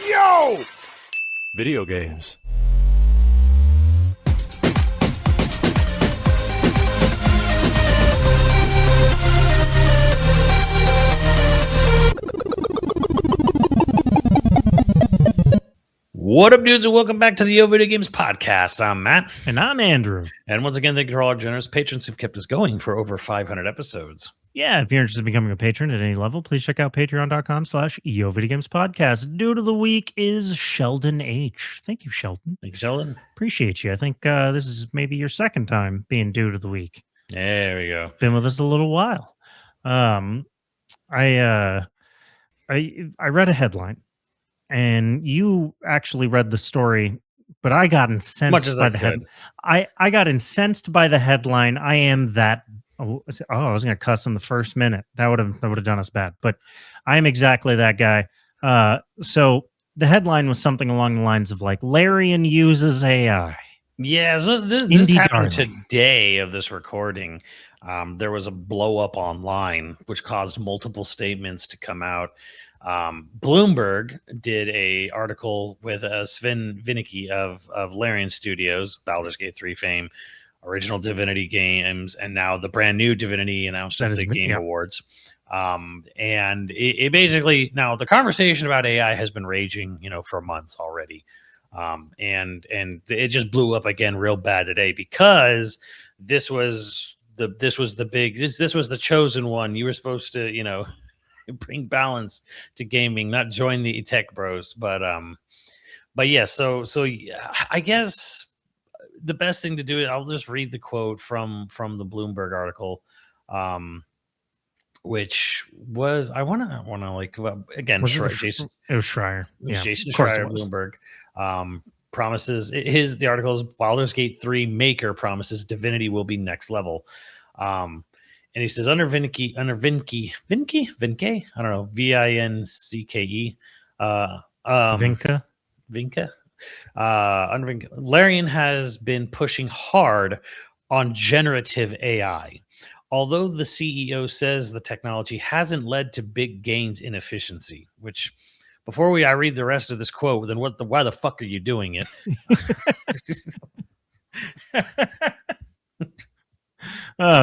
Yo! Video games. What up, dudes, and welcome back to the YoVideogames podcast. I'm Matt. And I'm Andrew. And once again, thank you to all our generous patrons who've kept us going for over 500 episodes. Yeah, if you're interested in becoming a patron at any level, please check out patreon.com/YoVideogames podcast. Dude of the week is Sheldon H. Thank you, Sheldon. Thank you, Sheldon. Appreciate you. I think this is maybe your second time being Dude of the week. There we go. Been with us a little while. I read a headline, and you actually read the story, but I got incensed by the headline. I got incensed by the headline. I am that. Oh, I was going to cuss in the first minute. That would have done us bad. But I am exactly that guy. So the headline was something along the lines of like, Larian uses AI. Yeah, so this happened today of this recording. There was a blow up online, which caused multiple statements to come out. Bloomberg did a article with Sven Vinicki of Larian Studios, Baldur's Gate 3 fame, original Divinity games, and now the brand new Divinity announced at the Game Awards. And it basically, now the conversation about AI has been raging, for months already. And it just blew up again real bad today because this was the chosen one. You were supposed to, bring balance to gaming, not join the tech bros. But yeah, so I guess the best thing to do is I'll just read the quote from the Bloomberg article, which was I want to again Jason. It was Schreier. Jason Schreier, Bloomberg. Promises the article is Baldur's Gate 3 maker promises Divinity will be next level. And he says under Vincke, I don't know, Vincke, Vinca. Larian has been pushing hard on generative AI. Although the CEO says the technology hasn't led to big gains in efficiency, which before I read the rest of this quote, then why the fuck are you doing it?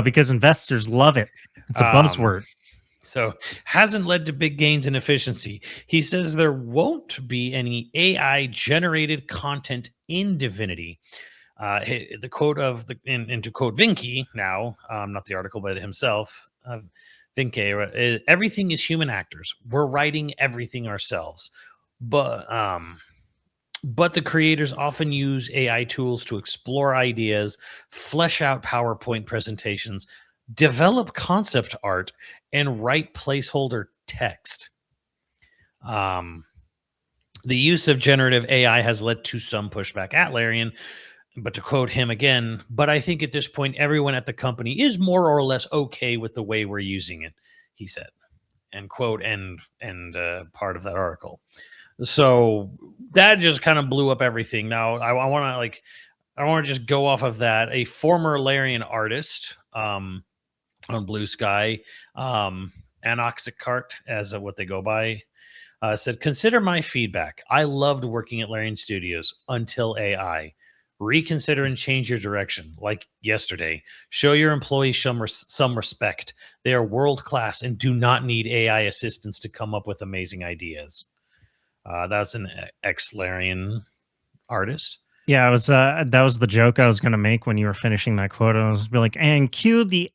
Because investors love it. It's a buzzword. So hasn't led to big gains in efficiency. He says there won't be any AI generated content in Divinity. The quote and to quote Vincke now, not the article, but himself, Vincke, everything is human actors. We're writing everything ourselves. But the creators often use AI tools to explore ideas, flesh out PowerPoint presentations, develop concept art, and write placeholder text. The use of generative AI has led to some pushback at Larian, but to quote him again, but I think at this point, everyone at the company is more or less okay with the way we're using it, he said. And quote, and part of that article. So that just kind of blew up everything. Now I want to just go off of that. A former Larian artist on Blue Sky, Anoxicart, as what they go by, said, consider my feedback. I loved working at Larian Studios until AI. Reconsider and change your direction, like yesterday. Show your employees some respect. They are world-class and do not need AI assistance to come up with amazing ideas. That's an ex-Larian artist. Yeah, that was the joke I was going to make when you were finishing that quote. I was be like, and cue the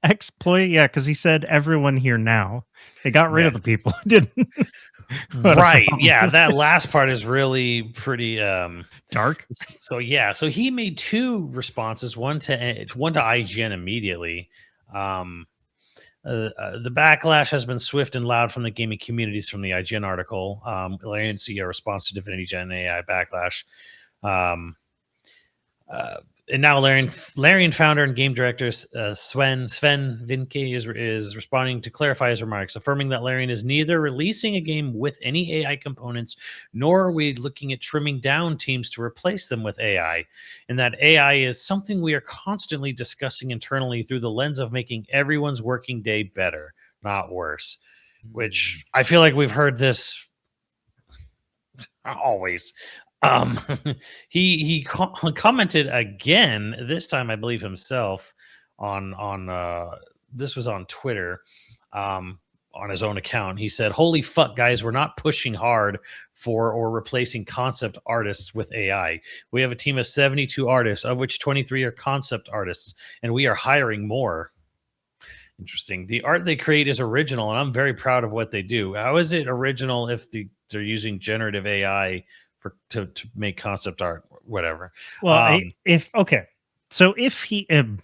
exploit. Yeah, because he said everyone here now. They got rid of the people who didn't. Right. Yeah, that last part is really pretty dark. So yeah, so he made two responses, one to IGN immediately. The backlash has been swift and loud from the gaming communities from the IGN article. Larian CEO response to Divinity Gen AI backlash. And now Larian founder and game director Sven Vincke is responding to clarify his remarks, affirming that Larian is neither releasing a game with any AI components, nor are we looking at trimming down teams to replace them with AI, and that AI is something we are constantly discussing internally through the lens of making everyone's working day better, not worse. Which I feel like we've heard this Always. Um, he commented again. This time, I believe himself on this was on Twitter, um, on his own account. He said, "Holy fuck, guys, we're not pushing hard for or replacing concept artists with AI. We have a team of 72 artists, of which 23 are concept artists, and we are hiring more." Interesting. The art they create is original, and I'm very proud of what they do. How is it original if they're using generative AI to make concept art, whatever? Well, Um, if okay, so if he, devil's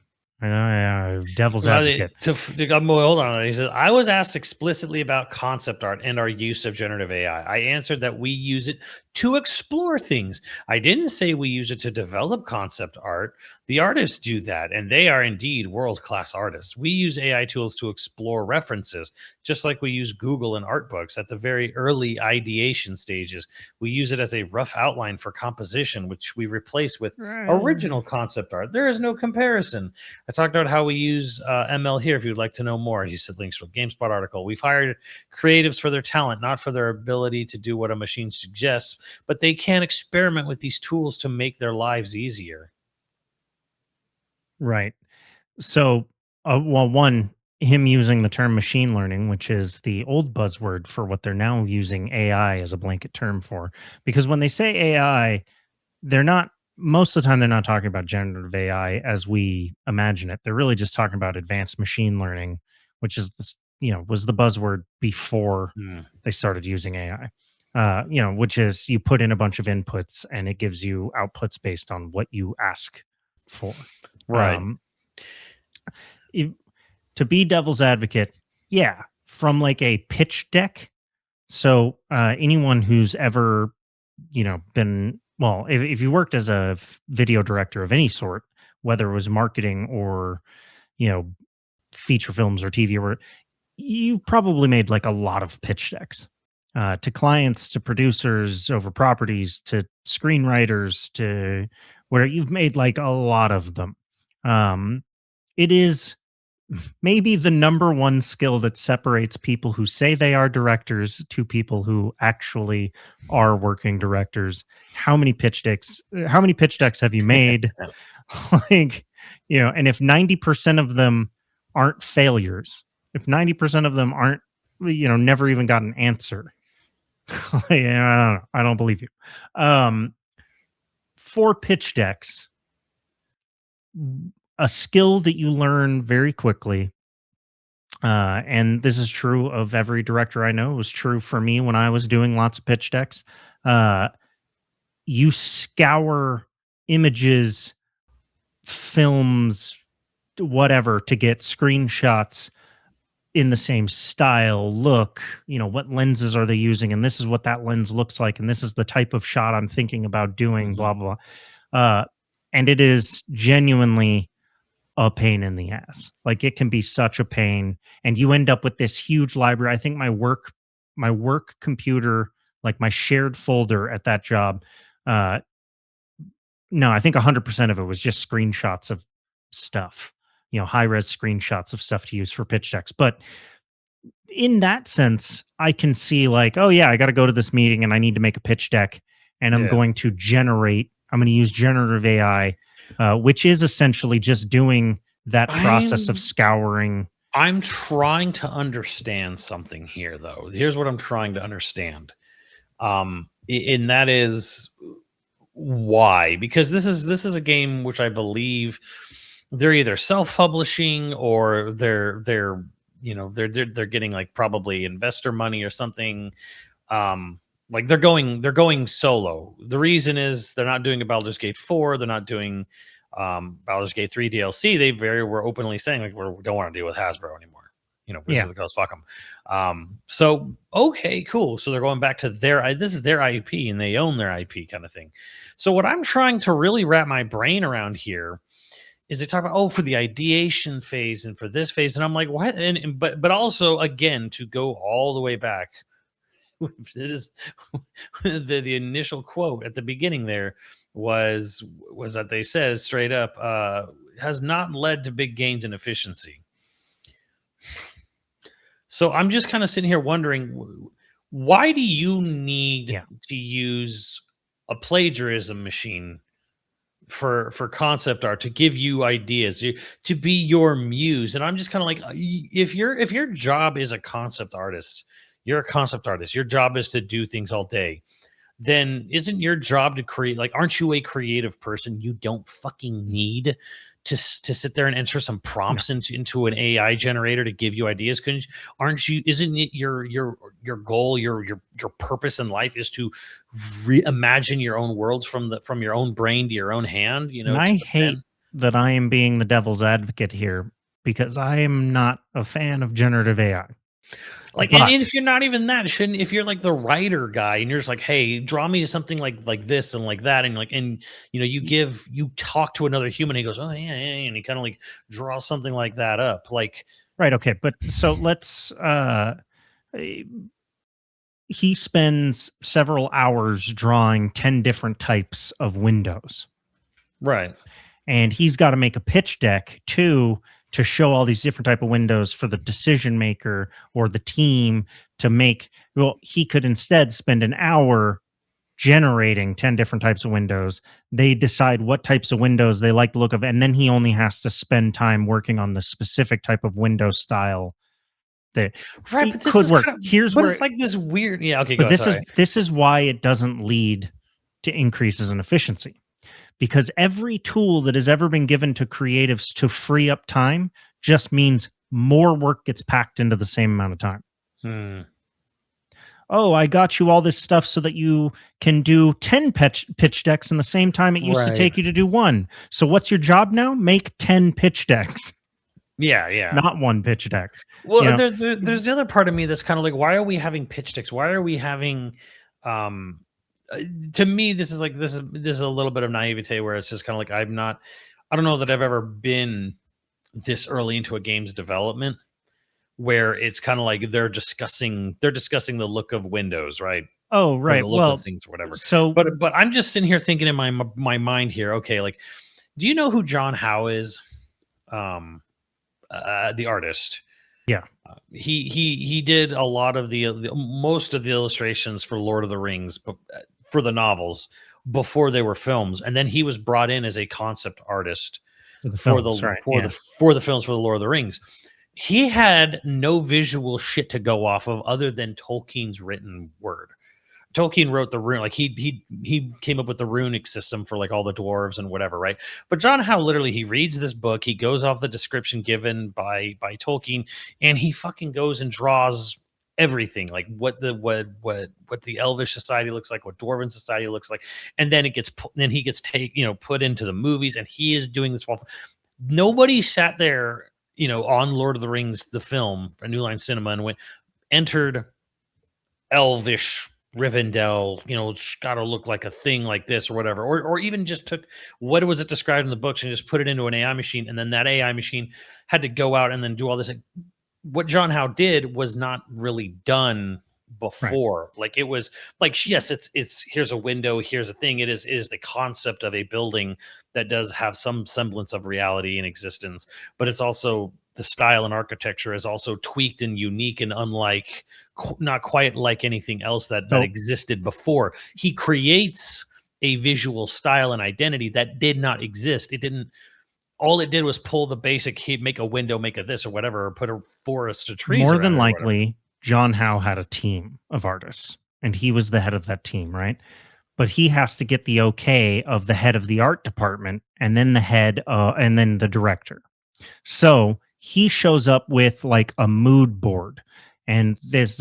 advocate, hold on. He says, I was asked explicitly about concept art and our use of generative AI. I answered that we use it to explore things. I didn't say we use it to develop concept art. The artists do that, and they are indeed world-class artists. We use AI tools to explore references, just like we use Google and art books at the very early ideation stages. We use it as a rough outline for composition, which we replace with original concept art. There is no comparison. I talked about how we use ML here if you'd like to know more. He said links to a GameSpot article. We've hired creatives for their talent, not for their ability to do what a machine suggests, but they can experiment with these tools to make their lives easier. right? So, well, one, him using the term machine learning, which is the old buzzword for what they're now using AI as a blanket term for, because when they say AI, they're not, most of the time they're not talking about generative AI as we imagine it. They're really just talking about advanced machine learning, which is was the buzzword before they started using AI. Which is you put in a bunch of inputs and it gives you outputs based on what you ask for. Right. To be devil's advocate, yeah, from like a pitch deck. So anyone who's ever, been, well, if you worked as a video director of any sort, whether it was marketing or, you know, feature films or TV, or you probably made like a lot of pitch decks to clients, to producers over properties, to screenwriters, to where you've made like a lot of them. It is maybe the number one skill that separates people who say they are directors to people who actually are working directors. How many pitch decks have you made? Like, and if 90% of them aren't failures, if 90% of them aren't, never even got an answer, I don't believe you. For pitch decks, a skill that you learn very quickly, and this is true of every director I know. It was true for me when I was doing lots of pitch decks. You scour images, films, whatever, to get screenshots in the same style, look, what lenses are they using, and this is what that lens looks like, and this is the type of shot I'm thinking about doing, blah blah blah. And it is genuinely a pain in the ass. Like, it can be such a pain, and you end up with this huge library. I think my work computer, like my shared folder at that job, no, I think 100% of it was just screenshots of stuff, high res screenshots of stuff to use for pitch decks. But in that sense, I can see like, oh yeah, I got to go to this meeting and I need to make a pitch deck, and I'm going to use generative AI, which is essentially just doing that process of scouring. I'm trying to understand something here, though. Here's what I'm trying to understand. And that is why, because this is a game which I believe they're either self-publishing or they're getting like probably investor money or something. Like they're going solo. The reason is they're not doing a Baldur's Gate 4, they're not doing Baldur's Gate 3 DLC. They were openly saying like we don't want to deal with Hasbro anymore. Wizards of the Coast, fuck them. So okay, cool. So they're going back to this is their IP and they own their IP kind of thing. So what I'm trying to really wrap my brain around here is they talk about for the ideation phase and for this phase, and I'm like, what? But also again to go all the way back, it is the initial quote at the beginning there was that they said straight up has not led to big gains in efficiency. So I'm just kind of sitting here wondering, Why do you need Yeah. to use a plagiarism machine for concept art to give you ideas, to be your muse? And I'm just kind of like, if your job is a concept artist, you're a concept artist. Your job is to do things all day. Then isn't your job to create? Like, aren't you a creative person? You don't fucking need to sit there and enter some No. prompts into an AI generator to give you ideas. Couldn't aren't you? Isn't it your goal, your purpose in life is to reimagine your own worlds from your own brain to your own hand? You And know, I to the hate pen. that I am being the devil's advocate here because I am not a fan of generative AI. Like, and But if you're not even that, shouldn't if you're like the writer guy and you're just like, hey, draw me something like this and like that, and like, and you know, you talk to another human, and he goes, oh yeah, yeah, and he kind of like draws something like that up, like, right, okay, but so let's eh, he spends several hours drawing 10 different types of windows. right. And he's got to make a pitch deck too to show all these different type of windows for the decision maker or the team to make. Well, he could instead spend an hour generating 10 different types of windows. They decide what types of windows they like the look of, and then he only has to spend time working on the specific type of window style that Right, it but this could is work. kind of, Here's but where, it's like this weird. Yeah, okay, but go. Sorry. this is why it doesn't lead to increases in efficiency, because every tool that has ever been given to creatives to free up time just means more work gets packed into the same amount of time. Hmm. Oh, I got you all this stuff so that you can do 10 pitch decks in the same time it used to Right. take you to do one. So what's your job now? Make 10 pitch decks, Yeah, yeah. not one pitch deck. You Well, know, there's the other part of me that's kind of like, why are we having pitch sticks? Why are we having, um, to me, this is a little bit of naivete where it's just kind of like I don't know that I've ever been this early into a game's development where it's kind of like they're discussing the look of windows, right? oh, Or the right. look of Well, things, or whatever. so But I'm just sitting here thinking in my mind here, okay, like, do you know who John Howe is? Um, the artist. yeah, He did a lot of the most of the illustrations for Lord of the Rings, but for the novels before they were films, and then he was brought in as a concept artist for the for films, the right? for Yeah. the for the films for the Lord of the Rings. He had no visual shit to go off of other than Tolkien's written word. Tolkien wrote the rune, like he came up with the runic system for like all the dwarves and whatever, right? But John Howe literally he reads this book, he goes off the description given by Tolkien, and he fucking goes and draws everything, like what the elvish society looks like, what dwarven society looks like, and then then he gets put into the movies, and he is doing this. Nobody sat there, on Lord of the Rings, the film, a New Line Cinema, and entered elvish Rivendell, it's got to look like a thing like this or whatever, or even just took what was it described in the books and just put it into an AI machine, and then that AI machine had to go out and then do all this. What John Howe did was not really done Right. before. Like, it was like, yes, it's here's a window, here's a thing. It is the concept of a building that does have some semblance of reality and existence, but it's also the style and architecture is also tweaked and unique and unlike, not quite like anything else that So existed before. He creates a visual style and identity that did not exist. It didn't. All it did was pull the basic, he'd make a window, make a this or whatever, or put a forest of trees more around than it or whatever. likely, John Howe had a team of artists, and he was the head of that team, right? But he has to get the okay of the head of the art department, and then and then the director. So he shows up with like a mood board, and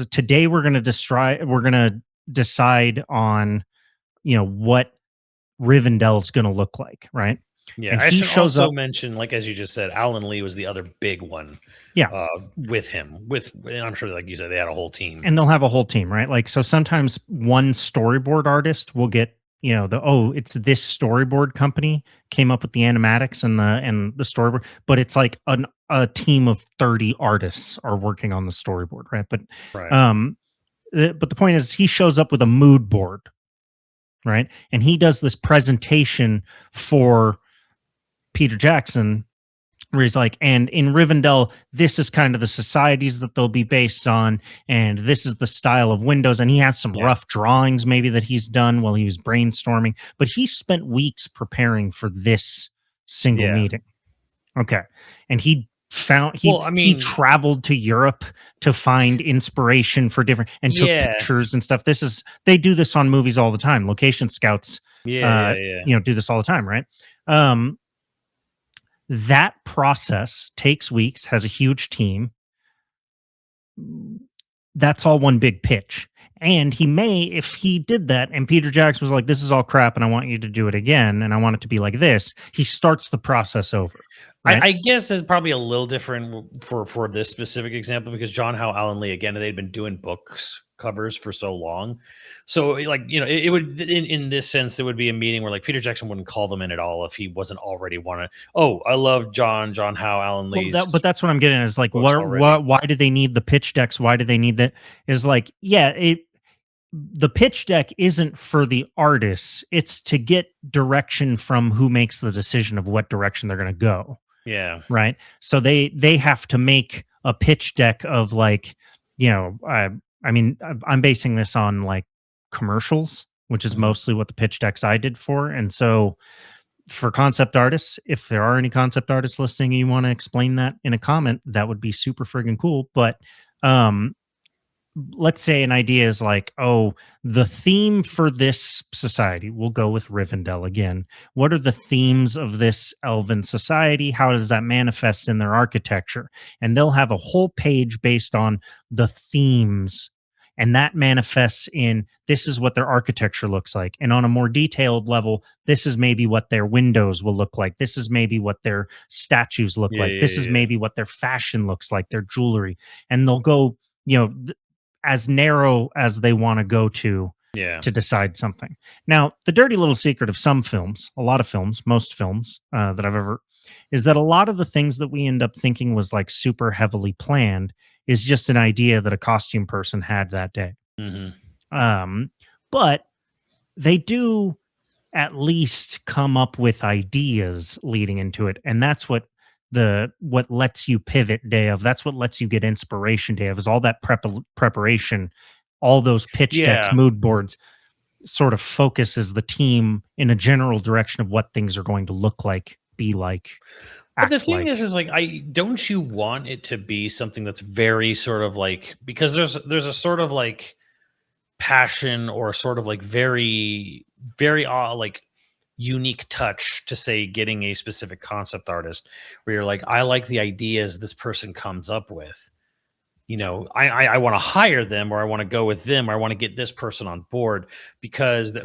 today we're going to decide on what Rivendell's going to look like, right? Yeah, And I he should shows also up, mention, like as you just said, Alan Lee was the other big one, yeah, with him. And I'm sure, like you said, they had a whole team. and they'll have a whole team, right? Like, so sometimes one storyboard artist will get, it's this storyboard company came up with the animatics and the storyboard, but it's like a team of 30 artists are working on the storyboard, right? But Right. but the point is, he shows up with a mood board, right? And he does this presentation for Peter Jackson where he's like, and in Rivendell, this is kind of the societies that they'll be based on, and this is the style of windows. And he has some rough drawings maybe that he's done while he was brainstorming, but he spent weeks preparing for this single meeting. Okay. And he he traveled to Europe to find inspiration for different and took pictures and stuff. They do this on movies all the time. Location scouts you know, do this all the time, right? That process takes weeks, has a huge team. That's all one big pitch. And he may, if he did that and Peter Jackson was like, this is all crap and I want you to do it again and I want it to be like this, he starts the process over. Right? I guess it's probably a little different for this specific example because John Howe, Alan Lee, again, they'd been doing books covers for so long. So like, you know, it would, in this sense, it would be a meeting where like Peter Jackson wouldn't call them in at all if he wasn't already I love John Howe, Alan Lee's. Well, but that's what I'm getting at is like, why do they need the pitch decks? Why do they need that? Is like, the pitch deck isn't for the artists. It's to get direction from who makes the decision of what direction they're going to go. Yeah. Right. So they have to make a pitch deck of like, you know, I mean, I'm basing this on like commercials, which is mostly what the pitch decks I did for. And so for concept artists, if there are any concept artists listening and you want to explain that in a comment, that would be super friggin' cool. But let's say an idea is like, oh, the theme for this society, we'll go with Rivendell again. What are the themes of this elven society? How does that manifest in their architecture? And they'll have a whole page based on the themes. And that manifests in this is what their architecture looks like. And on a more detailed level, this is maybe what their windows will look like. This is maybe what their statues look like. This is maybe what their fashion looks like, their jewelry. And they'll go, you know, as narrow as they want to go to decide something. Now, the dirty little secret of some films, a lot of films, most films that I've ever, is that a lot of the things that we end up thinking was like super heavily planned is just an idea that a costume person had that day. But they do at least come up with ideas leading into it. And that's what lets you pivot day of. That's what lets you get inspiration day of, is all that preparation, all those pitch decks, mood boards sort of focuses the team in a general direction of what things are going to look like, be like. But the thing is like, don't you want it to be something that's very sort of like, because there's a sort of like passion or sort of like very, very like unique touch to say getting a specific concept artist where you're like, I like the ideas this person comes up with. You know, I want to hire them, or I want to go with them, or I want to get this person on board because,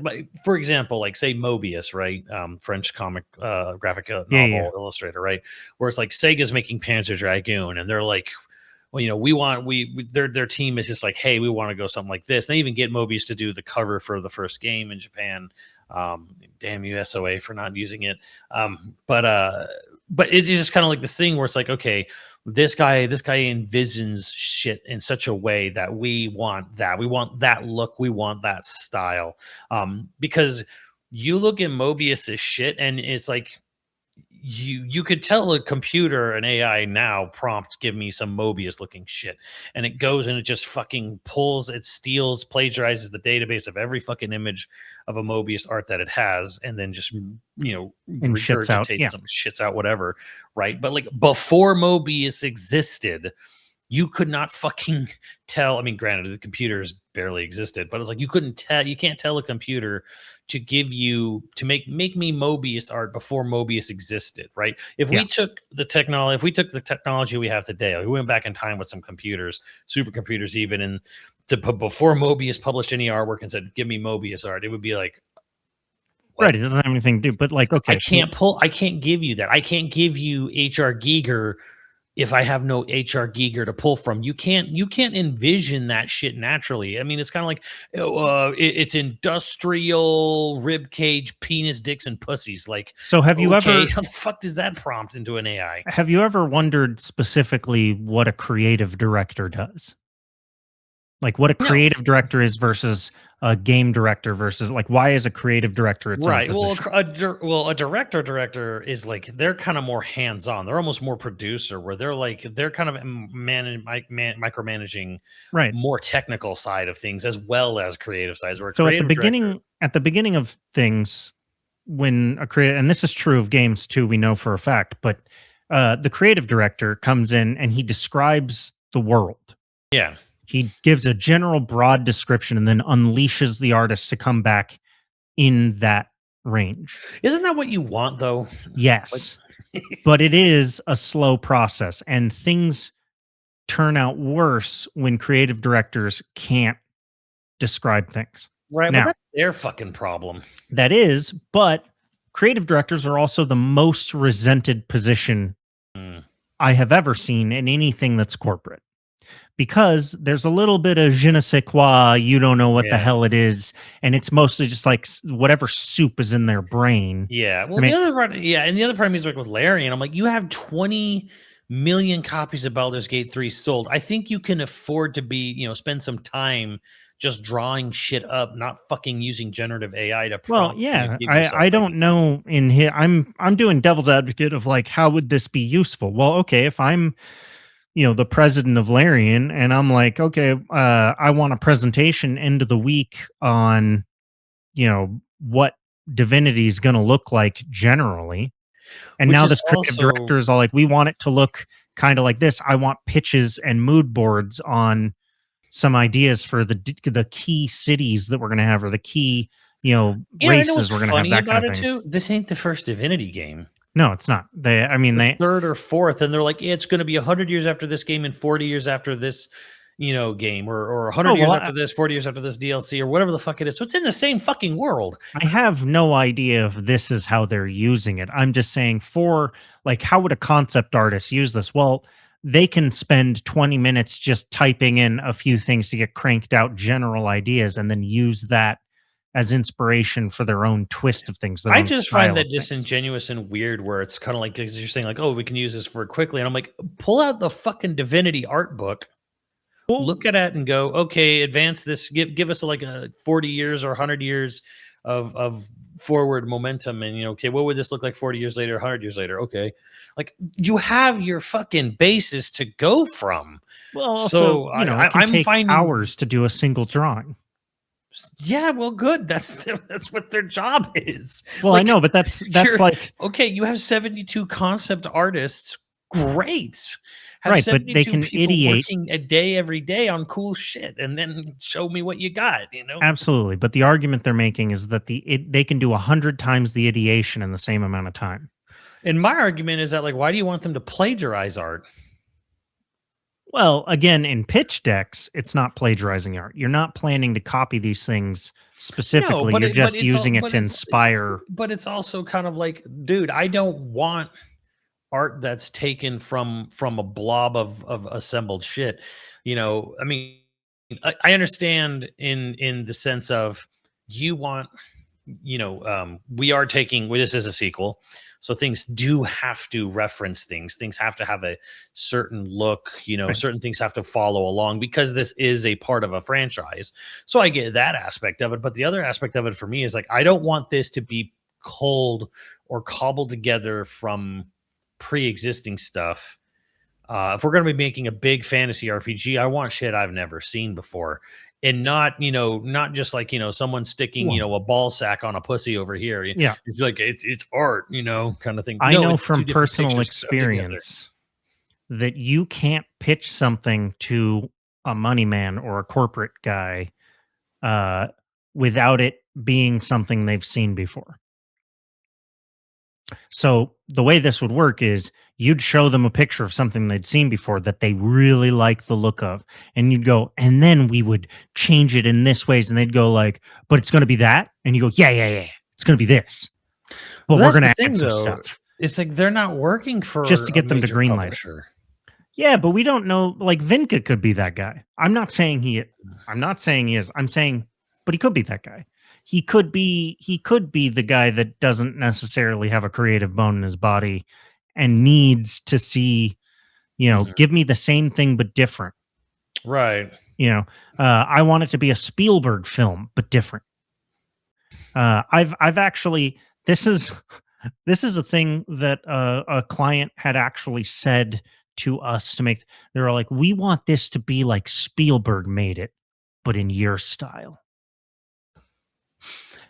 for example, like say Mobius, right? French comic graphic novel illustrator, right? Where it's like Sega's making Panzer Dragoon, and they're like, well, you know, their team is just like, hey, we want to go something like this. They even get Mobius to do the cover for the first game in Japan. Damn you, SOA, for not using it. But it's just kind of like this thing where it's like, okay, this guy envisions shit in such a way that we want that look, we want that style. Because you look at Mobius's shit and it's like, you could tell a computer, an AI now prompt, give me some Mobius looking shit. And it goes and it just fucking pulls, it steals, plagiarizes the database of every fucking image of a Mobius art that it has. And then just, you know, and shits out whatever. Right. But like before Mobius existed, you could not fucking tell. I mean, granted, the computers barely existed, but it's like you can't tell a computer to make me Mobius art before Mobius existed, right? If we took the technology we have today, like we went back in time with some computers, supercomputers even, and before Mobius published any artwork and said, give me Mobius art, it would be like, what? Right, it doesn't have anything to do, but like, okay. I can't give you that. I can't give you H.R. Giger if I have no H.R. Giger to pull from. You can't envision that shit naturally. I mean, it's kind of like it's industrial rib cage, penis, dicks, and pussies. Like, so have you ever? How the fuck does that prompt into an AI? Have you ever wondered specifically what a creative director does? Like what a No. creative director is versus a game director versus like why is a creative director its own Right. Well, position? a director is like they're kind of more hands on. They're almost more producer, where they're kind of micromanaging Right. more technical side of things as well as creative sides. Where a So creative director, at the beginning of things, when a creative, and this is true of games too, we know for a fact, but the creative director comes in and he describes the world. yeah, He gives a general broad description and then unleashes the artist to come back in that range. isn't that what you want though? Like, Yes, but it is a slow process and things turn out worse when creative directors can't describe things. right. Well, Now, that's their fucking problem. that is, but creative directors are also the most resented position Mm. I have ever seen in anything that's corporate. Because there's a little bit of je ne sais quoi, you don't know what the Yeah. hell it is, and it's mostly just like whatever soup is in their brain. Yeah. Well, I mean, the other part, yeah, and the other part of me is like with Larian. I'm like, you have 20 million copies of Baldur's Gate 3 sold. I think you can afford to spend some time just drawing shit up, not fucking using generative AI to well, prompt, yeah, give yourself I don't know in here. I'm doing devil's advocate of like how would this be useful? Well, okay, if I'm the president of Larian and I'm like, okay, I want a presentation end of the week on what divinity is going to look like generally. And which now is this creative also director is all like, we want it to look kind of like this. I want pitches and mood boards on some ideas for the key cities that we're going to have, or the key, I know races what's we're going to have, funny that kind about of it thing. too. This ain't the first Divinity game. No, it's not. The third or fourth, and they're like, it's going to be 100 years after this game and 40 years after this, game, or 100 oh, years well, after this, 40 years after this DLC, or whatever the fuck it is. So it's in the same fucking world. I have no idea if this is how they're using it. I'm just saying for like, how would a concept artist use this? Well, they can spend 20 minutes just typing in a few things to get cranked out general ideas and then use that as inspiration for their own twist of things, their I own just find style that of things. disingenuous and weird, where it's kind of like, as you're saying, like, oh, we can use this for quickly. And I'm like, pull out the fucking Divinity art book, Well, look at it and go, okay, advance this, give us like a 40 years or 100 years of forward momentum. And, okay, what would this look like 40 years later, 100 years later? Okay. Like, you have your fucking basis to go from. well, also, So it can I'm take finding hours to do a single drawing. Yeah, well, good. That's what their job is. Well, I know, but that's You're like okay. You have 72 concept artists. Great. Have right, but they 72 can people ideate. working a day every day on cool shit, and then show me what you got. Absolutely, but the argument they're making is that they can do 100 times the ideation in the same amount of time. And my argument is that, like, why do you want them to plagiarize art? Well, again, in pitch decks, it's not plagiarizing art. You're not planning to copy these things specifically. You're just using it to inspire. But it's also kind of like, dude, I don't want art that's taken from a blob of assembled shit. I mean, I understand in the sense of you want, we are taking, well, this is a sequel, so things do have to reference things have to have a certain look, Right. certain things have to follow along because this is a part of a franchise. So I get that aspect of it, but the other aspect of it for me is like, I don't want this to be cold or cobbled together from pre-existing stuff. If we're going to be making a big fantasy RPG, I want shit I've never seen before, and not just like, someone sticking, Well, a ball sack on a pussy over here. yeah, It's like it's art, kind of thing. I No, know it's two from different personal pictures stuck together. experience that you can't pitch something to a money man or a corporate guy uh, without it being something they've seen before. So the way this would work is you'd show them a picture of something they'd seen before that they really like the look of, and you'd go, and then we would change it in this ways, and they'd go like, but it's going to be that, and you go, yeah, it's going to be this, but Well, we're that's going the to add thing, some though. stuff It's like they're not working for just to a get them to major greenlight it. publisher. Yeah, but we don't know. Like Vinca could be that guy. I'm not saying he is. I'm saying, but he could be that guy. He could be the guy that doesn't necessarily have a creative bone in his body and needs to see, Mhm. give me the same thing but different. Right. I want it to be a Spielberg film, but different. I've actually this is a thing that a client had actually said to us to make. They were like, we want this to be like Spielberg made it, but in your style.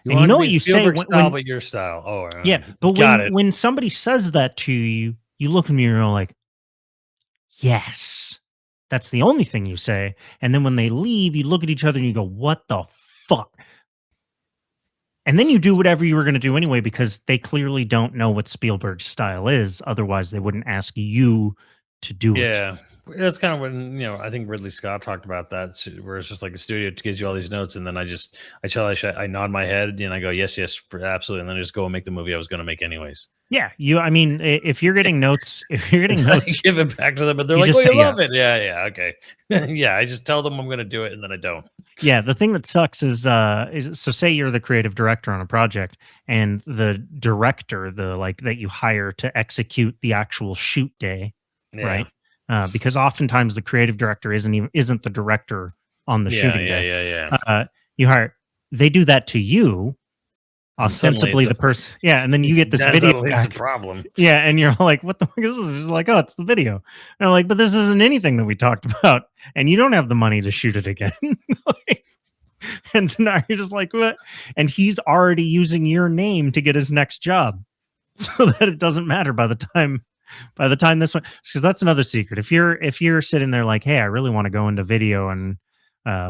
You And want you it know to what be you say Spielberg style, when but your style. Oh, yeah, but got it. when somebody says that to you, you look at me and you're like, yes. That's the only thing you say. And then when they leave, you look at each other and you go, what the fuck? And then you do whatever you were going to do anyway, because they clearly don't know what Spielberg's style is. Otherwise, they wouldn't ask you to do it. Yeah. That's kind of when, I think Ridley Scott talked about that, where it's just like a studio gives you all these notes, and then I nod my head and I go, yes, absolutely. And then I just go and make the movie I was going to make anyways. Yeah. I mean, if you're getting notes, I give it back to them, but they're you like, just oh, you say love yes. it. Yeah. Okay. Yeah. I just tell them I'm going to do it, and then I don't. Yeah, the thing that sucks is so say you're the creative director on a project, and the director, that you hire to execute the actual shoot day, Yeah. right? Because oftentimes the creative director isn't the director on the shooting day. Yeah. They do that to you, And ostensibly the person. Yeah, and then you get this video It's a back. problem. Yeah, and you're like, what the fuck is this? It's like, oh, it's the video. And I'm like, but this isn't anything that we talked about, and you don't have the money to shoot it again. And so now you're just like, what? And he's already using your name to get his next job, so that it doesn't matter by the time this one. Because that's another secret. If you're sitting there like, hey, I really want to go into video and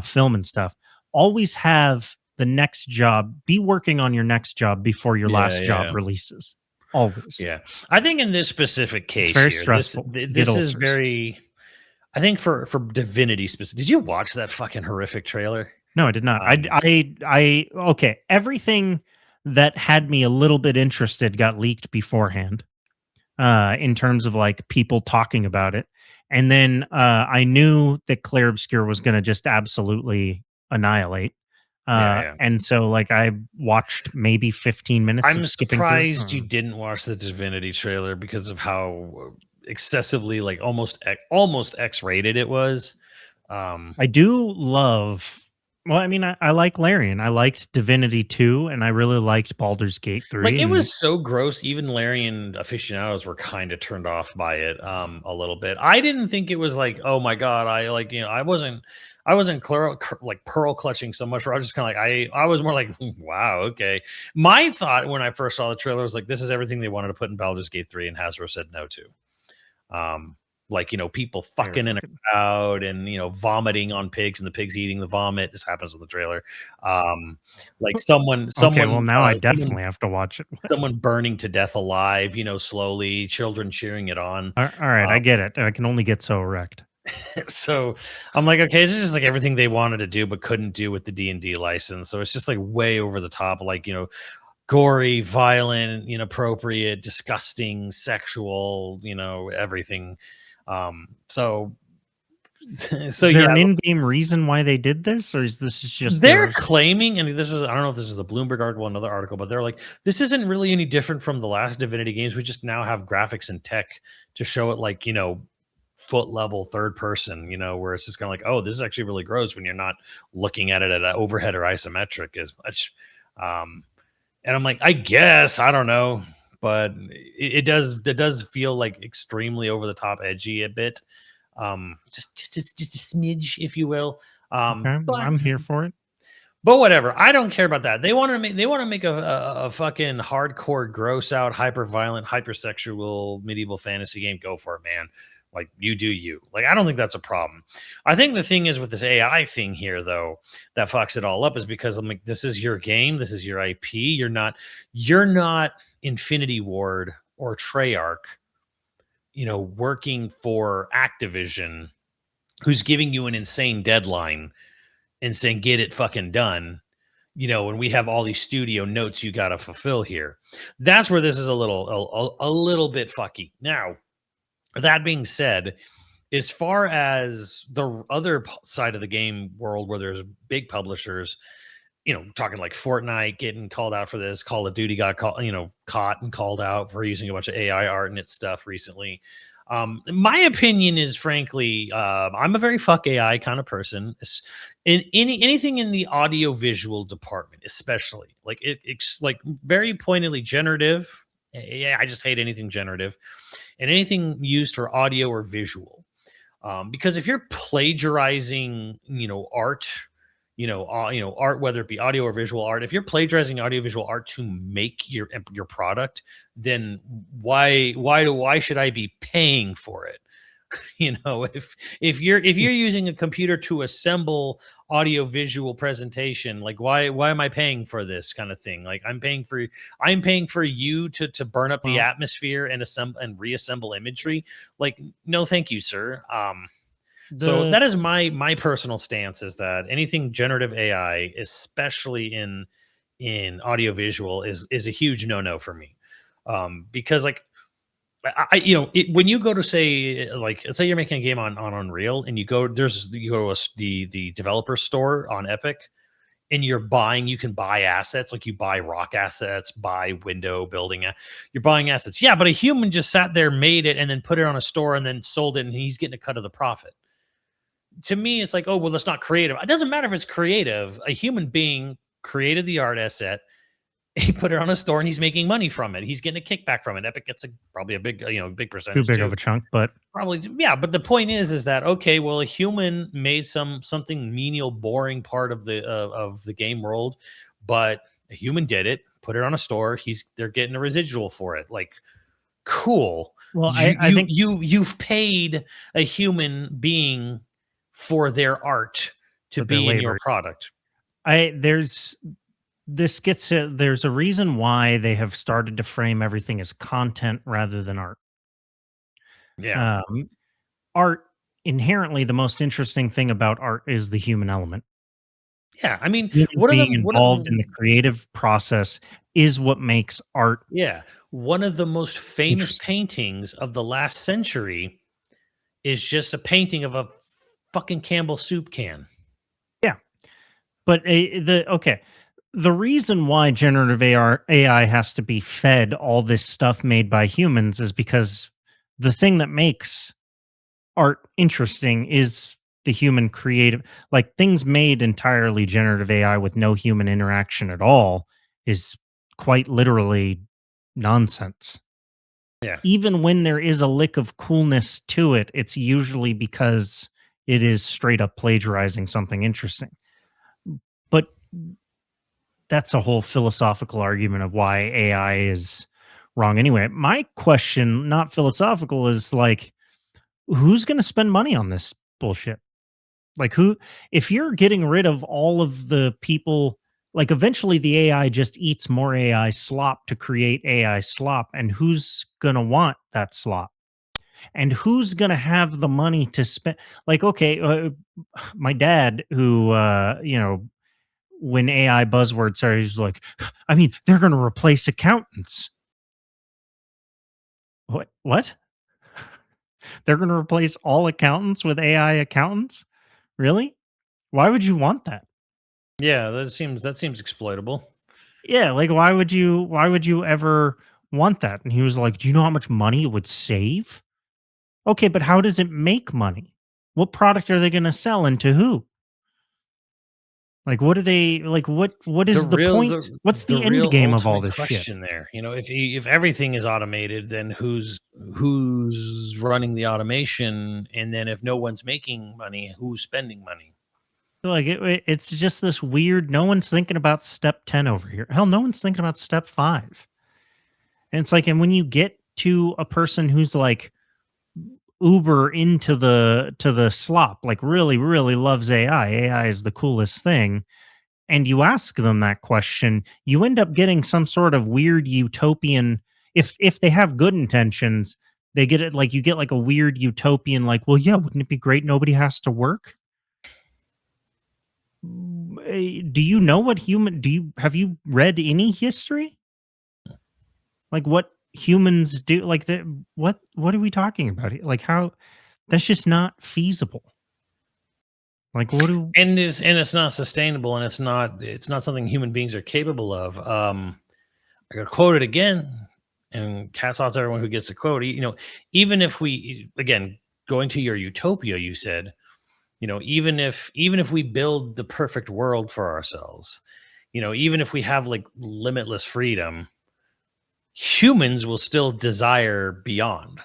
film and stuff, always have the next job. Be working on your next job before your last job releases. Always. Yeah, I think in this specific case, it's very stressful. This is very. I think for Divinity specific. Did you watch that fucking horrific trailer? No, I did not. I okay. Everything that had me a little bit interested got leaked beforehand, in terms of like people talking about it. And then I knew that Claire Obscure was going to just absolutely annihilate. And so like I watched maybe 15 minutes. I'm surprised you didn't watch the Divinity trailer because of how excessively like almost X-rated it was. I do love. Well, I mean, I like Larian. I liked Divinity 2, and I really liked Baldur's Gate 3. Like, it was so gross. Even Larian aficionados were kind of turned off by it a little bit. I didn't think it was like, oh my god, I wasn't pearl clutching so much. Where I was just kind of like, I was more like, wow, okay. My thought when I first saw the trailer was like, this is everything they wanted to put in Baldur's Gate 3, and Hasbro said no to. Like, people fucking in a crowd and, vomiting on pigs and the pigs eating the vomit. This happens in the trailer. Like someone. Okay, well, now I definitely have to watch it. Someone burning to death alive, slowly, children cheering it on. All right, I get it. I can only get so erect. So I'm like, okay, this is just like everything they wanted to do but couldn't do with the D&D license. So it's just like way over the top, like, gory, violent, inappropriate, disgusting, sexual, everything. So is there an in-game reason why they did this, or is this just they're claiming? And I don't know if this is a Bloomberg article, another article, but they're like, this isn't really any different from the last Divinity games. We just now have graphics and tech to show it like, foot level third person, where it's just kind of like, oh, this is actually really gross when you're not looking at it at an overhead or isometric as much. And I'm like, I guess, I don't know. But it does feel like extremely over the top, edgy a bit, just a smidge, if you will. Okay, but I'm here for it. But whatever, I don't care about that. They want to make a fucking hardcore, gross out, hyper violent, hypersexual medieval fantasy game. Go for it, man. Like, you do you. Like, I don't think that's a problem. I think the thing is with this AI thing here, though, that fucks it all up is because I'm like, this is your game, this is your IP. You're not Infinity Ward or Treyarch, working for Activision, who's giving you an insane deadline and saying, get it fucking done, and we have all these studio notes you got to fulfill here. That's where this is a little bit fucky. Now, that being said, as far as the other side of the game world where there's big publishers, talking like Fortnite getting called out for this, Call of Duty got caught and called out for using a bunch of AI art in its stuff recently. My opinion is, frankly, I'm a very fuck AI kind of person. In anything in the audio visual department, especially like it's like very pointedly generative. Yeah, I just hate anything generative and anything used for audio or visual. Because if you're plagiarizing, art, art, whether it be audio or visual art, if you're plagiarizing audiovisual art to make your product, then why should I be paying for it? If you're using a computer to assemble audio visual presentation, like why am I paying for this kind of thing? Like I'm paying for you to burn up the Well, atmosphere and assemble and reassemble imagery. Like, no, thank you, sir. So the that is my personal stance, is that anything generative AI, especially in audiovisual, is a huge no for me. Because like when you go to say, like, say you're making a game on Unreal, and you go to the developer store on Epic, and you can buy assets, like you buy rock assets, buy window building, you're buying assets. Yeah, but a human just sat there, made it, and then put it on a store and then sold it, and he's getting a cut of the profit. To me, it's like, oh, well, that's not creative. It doesn't matter if it's creative. A human being created the art asset. He put it on a store and he's making money from it. He's getting a kickback from it. Epic gets probably a big too percentage big too. of a chunk, but Probably, yeah. But the point is that, okay, well, a human made something menial, boring part of the game world, but a human did it, put it on a store. They're getting a residual for it. Like, cool. well, You I you think you you've paid a human being for their art to for their be in your labor. product. There's this gets it. There's a reason why they have started to frame everything as content rather than art. Yeah. Um, Art, inherently, the most interesting thing about art is the human element. Yeah. I mean, Humans what are the being what are involved in the creative process is what makes art yeah, one of the most famous interesting. paintings of the last century is just a painting of a fucking Campbell soup can. Yeah, but the reason why generative AI has to be fed all this stuff made by humans is because the thing that makes art interesting is the human creative, like things made entirely generative AI with no human interaction at all is quite literally nonsense. Yeah. Even when there is a lick of coolness to it, it's usually because it is straight up plagiarizing something interesting. But that's a whole philosophical argument of why AI is wrong anyway. My question, not philosophical, is like, who's going to spend money on this bullshit? Like, who, if you're getting rid of all of the people, like, eventually the AI just eats more AI slop to create AI slop. And who's going to want that slop? And who's going to have the money to spend? Like, okay, my dad, who, when AI buzzwords started, he's like, I mean, they're going to replace accountants. What? What? They're going to replace all accountants with AI accountants? Really? Why would you want that? Yeah, that seems exploitable. Yeah, like why would you ever want that? And he was like, "Do you know how much money it would save?" Okay, but how does it make money? What product are they going to sell and to who? Like what are they like what The is the real point? the What's the the end real game of all ultimate this shit? question there, if everything is automated, then who's running the automation? And then if no one's making money, who's spending money? Like it's just this weird no one's thinking about step 10 over here. Hell, no one's thinking about step 5. And it's like and when you get to a person who's like uber into the slop, like really really loves AI is the coolest thing, and you ask them that question, you end up getting some sort of weird utopian, if they have good intentions, they get it like you get like a weird utopian like, well, yeah, wouldn't it be great nobody has to work? Do you know what human do you have you read any history? Like what humans do like what are we talking about here? Like how that's just not feasible. Like what do And it's not sustainable, and it's not something human beings are capable of. I got to quote it again. and cats off to everyone who gets the quote. Even if we, again, going to your utopia, you said, even if we build the perfect world for ourselves, even if we have like limitless freedom, humans will still desire beyond.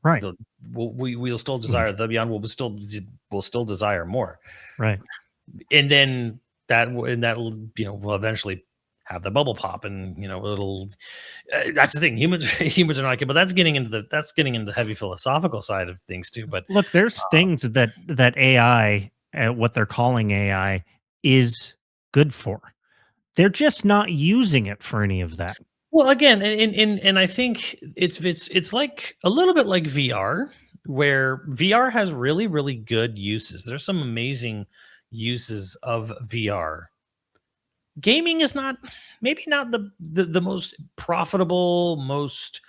Right. We'll still desire the beyond. We'll still desire more. Right. And then that'll will eventually have the bubble pop, and it'll. That's the thing. Humans are not good, but that's getting into the heavy philosophical side of things too. But look, there's things that AI, what they're calling AI, is good for. They're just not using it for any of that. Well, again, and I think it's like a little bit like VR, where VR has really, really good uses. There's some amazing uses of VR. Gaming is maybe not the most profitable, most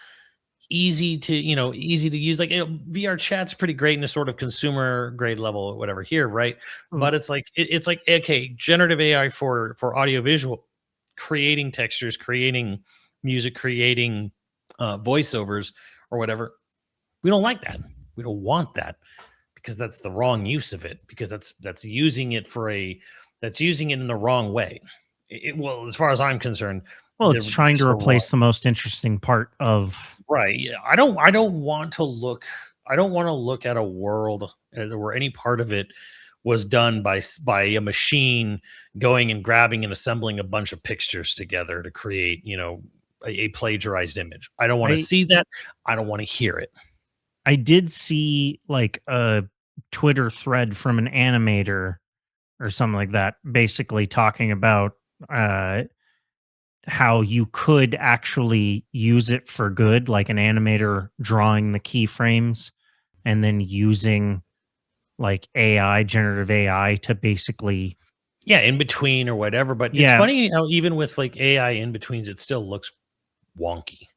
easy to use. Like, VR chat's pretty great in a sort of consumer grade level or whatever here, right? But it's like it's like, okay, generative AI for audiovisual, creating textures, creating music, creating voiceovers or whatever. We don't like that. We don't want that, because that's the wrong use of it, because that's using it in the wrong way. Well, as far as I'm concerned, Well, it's trying to replace the most interesting part of. Right. Yeah. I don't want to look at a world where any part of it was done by a machine going and grabbing and assembling a bunch of pictures together to create, a plagiarized image. I don't want to see that. I don't want to hear it. I did see like a Twitter thread from an animator or something like that, basically talking about how you could actually use it for good, like an animator drawing the keyframes and then using like AI, generative AI, to basically in between or whatever. But it's funny how even with like AI in betweens, it still looks wonky.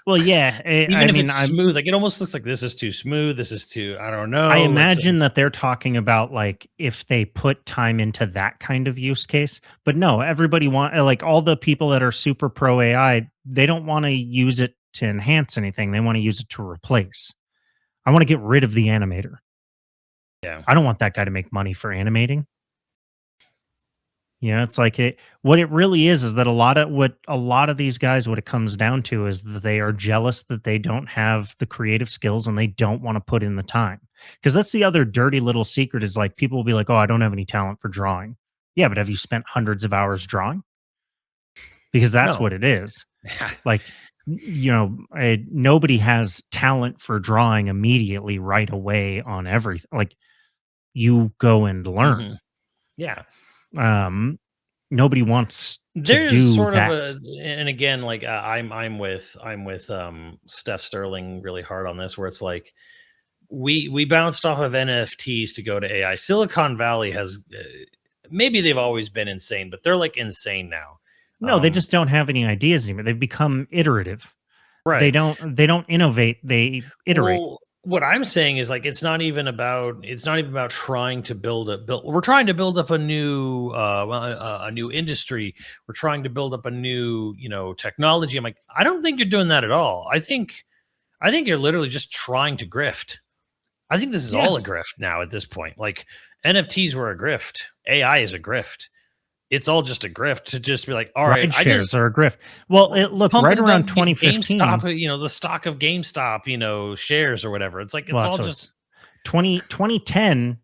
Well, yeah. Even if it's smooth, like it almost looks like this is too smooth. This is too, I don't know. I imagine that they're talking about like if they put time into that kind of use case. But no, everybody like all the people that are super pro AI, they don't want to use it to enhance anything. They want to use it to replace. I want to get rid of the animator. Yeah. I don't want that guy to make money for animating. It's like what it really is that a lot of these guys, what it comes down to is that they are jealous that they don't have the creative skills and they don't want to put in the time. Because that's the other dirty little secret, is like people will be like, oh, I don't have any talent for drawing. Yeah, but have you spent hundreds of hours drawing? Because that's what it is. Like, nobody has talent for drawing immediately right away on everything. Like, you go and learn. Mm-hmm. Yeah. Nobody wants There's to do sort that. of and again, like I'm with Steph Sterling really hard on this, where it's like we bounced off of NFTs to go to AI. Silicon Valley has maybe they've always been insane, but they're like insane now. No, they just don't have any ideas anymore. They've become iterative. Right. They don't innovate. They iterate. Well, what I'm saying is, like, it's not even about trying to build. We're trying to build up a new industry. We're trying to build up a new technology. I'm like, I don't think you're doing that at all. I think you're literally just trying to grift. I think this is all a grift now at this point. Like, NFTs were a grift. AI is a grift. It's all just a grift to just be like, all right, shares are a grift. Well, look, right around 2015, GameStop, the stock of GameStop, shares or whatever. It's like, it's all just 2010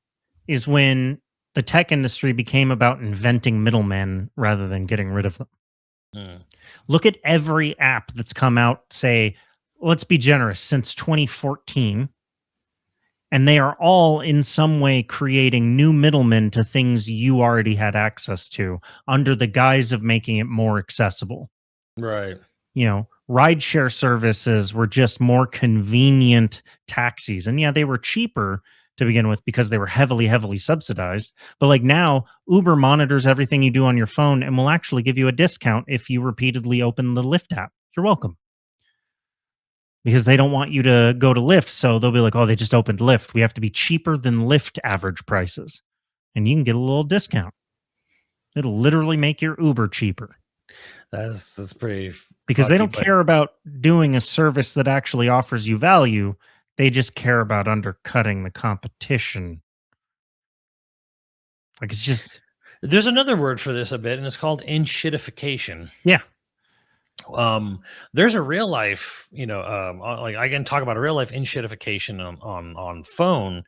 is when the tech industry became about inventing middlemen rather than getting rid of them. Look at every app that's come out, say, let's be generous, since 2014. And they are all in some way creating new middlemen to things you already had access to under the guise of making it more accessible. Right. Rideshare services were just more convenient taxis. And yeah, they were cheaper to begin with because they were heavily, heavily subsidized. But like now, Uber monitors everything you do on your phone and will actually give you a discount if you repeatedly open the Lyft app. You're welcome. Because they don't want you to go to Lyft, so they'll be like, oh, they just opened Lyft. We have to be cheaper than Lyft average prices. And you can get a little discount. It'll literally make your Uber cheaper. That's pretty because they lucky, don't but care about doing a service that actually offers you value. They just care about undercutting the competition. Like, it's just, there's another word for this a bit, and it's called enshittification. yeah. There's a real life, like I can talk about a real life enshittification on phone.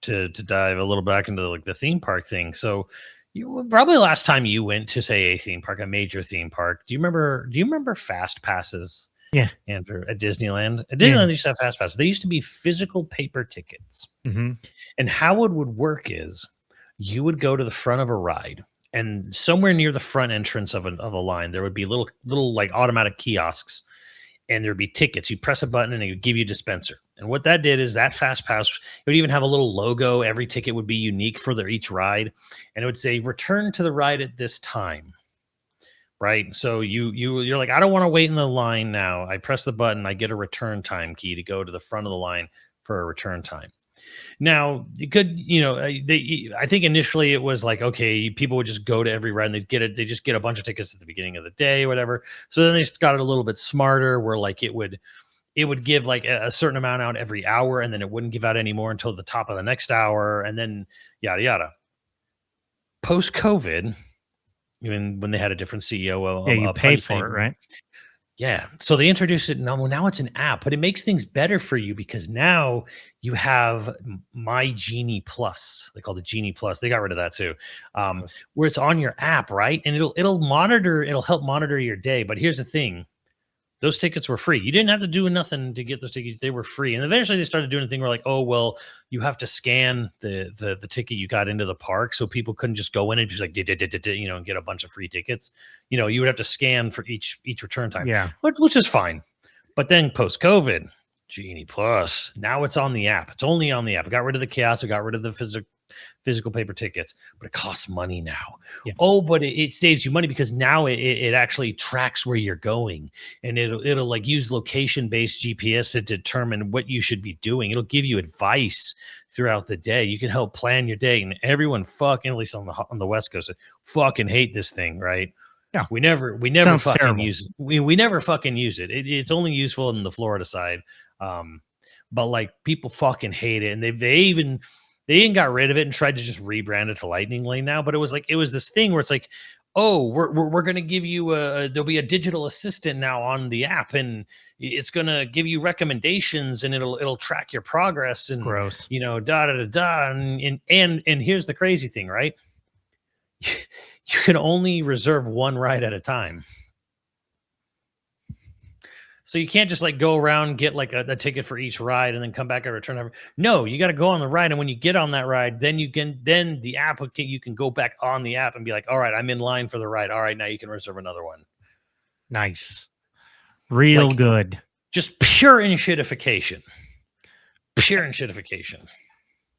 To dive a little back into like the theme park thing. So, you probably last time you went to say a theme park, a major theme park. Do you remember fast passes? Yeah. Andrew, at Disneyland. At Yeah. Disneyland, they used to have fast passes. They used to be physical paper tickets. Hmm. And how it would work is you would go to the front of a ride, and somewhere near the front entrance of a line, there would be little like automatic kiosks, and there'd be tickets. You press a button and it would give you a dispenser. And what that did is that fast pass, it would even have a little logo. Every ticket would be unique for each ride. And it would say, return to the ride at this time. Right. So you're like, I don't want to wait in the line now. I press the button, I get a return time key to go to the front of the line for a return time. Now, you could, I think initially it was like, okay, people would just go to every ride and they'd get it. They just get a bunch of tickets at the beginning of the day, whatever. So then they got it a little bit smarter, where like it would give like a certain amount out every hour, and then it wouldn't give out any more until the top of the next hour, and then yada yada. Post COVID, even when they had a different CEO, Yeah, you pay for it, right? yeah. So they introduced it. Now it's an app, but it makes things better for you because now you have My Genie Plus. They call it Genie Plus. They got rid of that too, where it's on your app, right? And it'll help monitor your day. But here's the thing: those tickets were free. You didn't have to do nothing to get those tickets. They were free. And eventually they started doing a thing where like, oh, well, you have to scan the ticket you got into the park. So people couldn't just go in and just like, and get a bunch of free tickets. You would have to scan for each return time, Yeah. which is fine. But then post COVID, Genie Plus, now it's on the app. It's only on the app. It got rid of the kiosk. It got rid of the physical paper tickets, but it costs money now. Yeah. Oh, but it saves you money because now it actually tracks where you're going, and it'll like use location-based GPS to determine what you should be doing. It'll give you advice throughout the day. You can help plan your day, and everyone fucking, at least on the West Coast, fucking hate this thing, right? Yeah. We never Sounds fucking terrible. use it. We never fucking use it. It's only useful in the Florida side. But like people fucking hate it, and they even got rid of it and tried to just rebrand it to Lightning Lane now. But it was this thing where it's like, oh, we're gonna give you there'll be a digital assistant now on the app, and it's gonna give you recommendations, and it'll track your progress, and Gross. da da da da. And here's the crazy thing, right? You can only reserve one ride at a time. So you can't just like go around, get like a ticket for each ride and then come back and return. No, you got to go on the ride. And when you get on that ride, then you can go back on the app and be like, all right, I'm in line for the ride. All right, now you can reserve another one. Nice. Real Like, good. Just pure enshittification. Pure enshittification.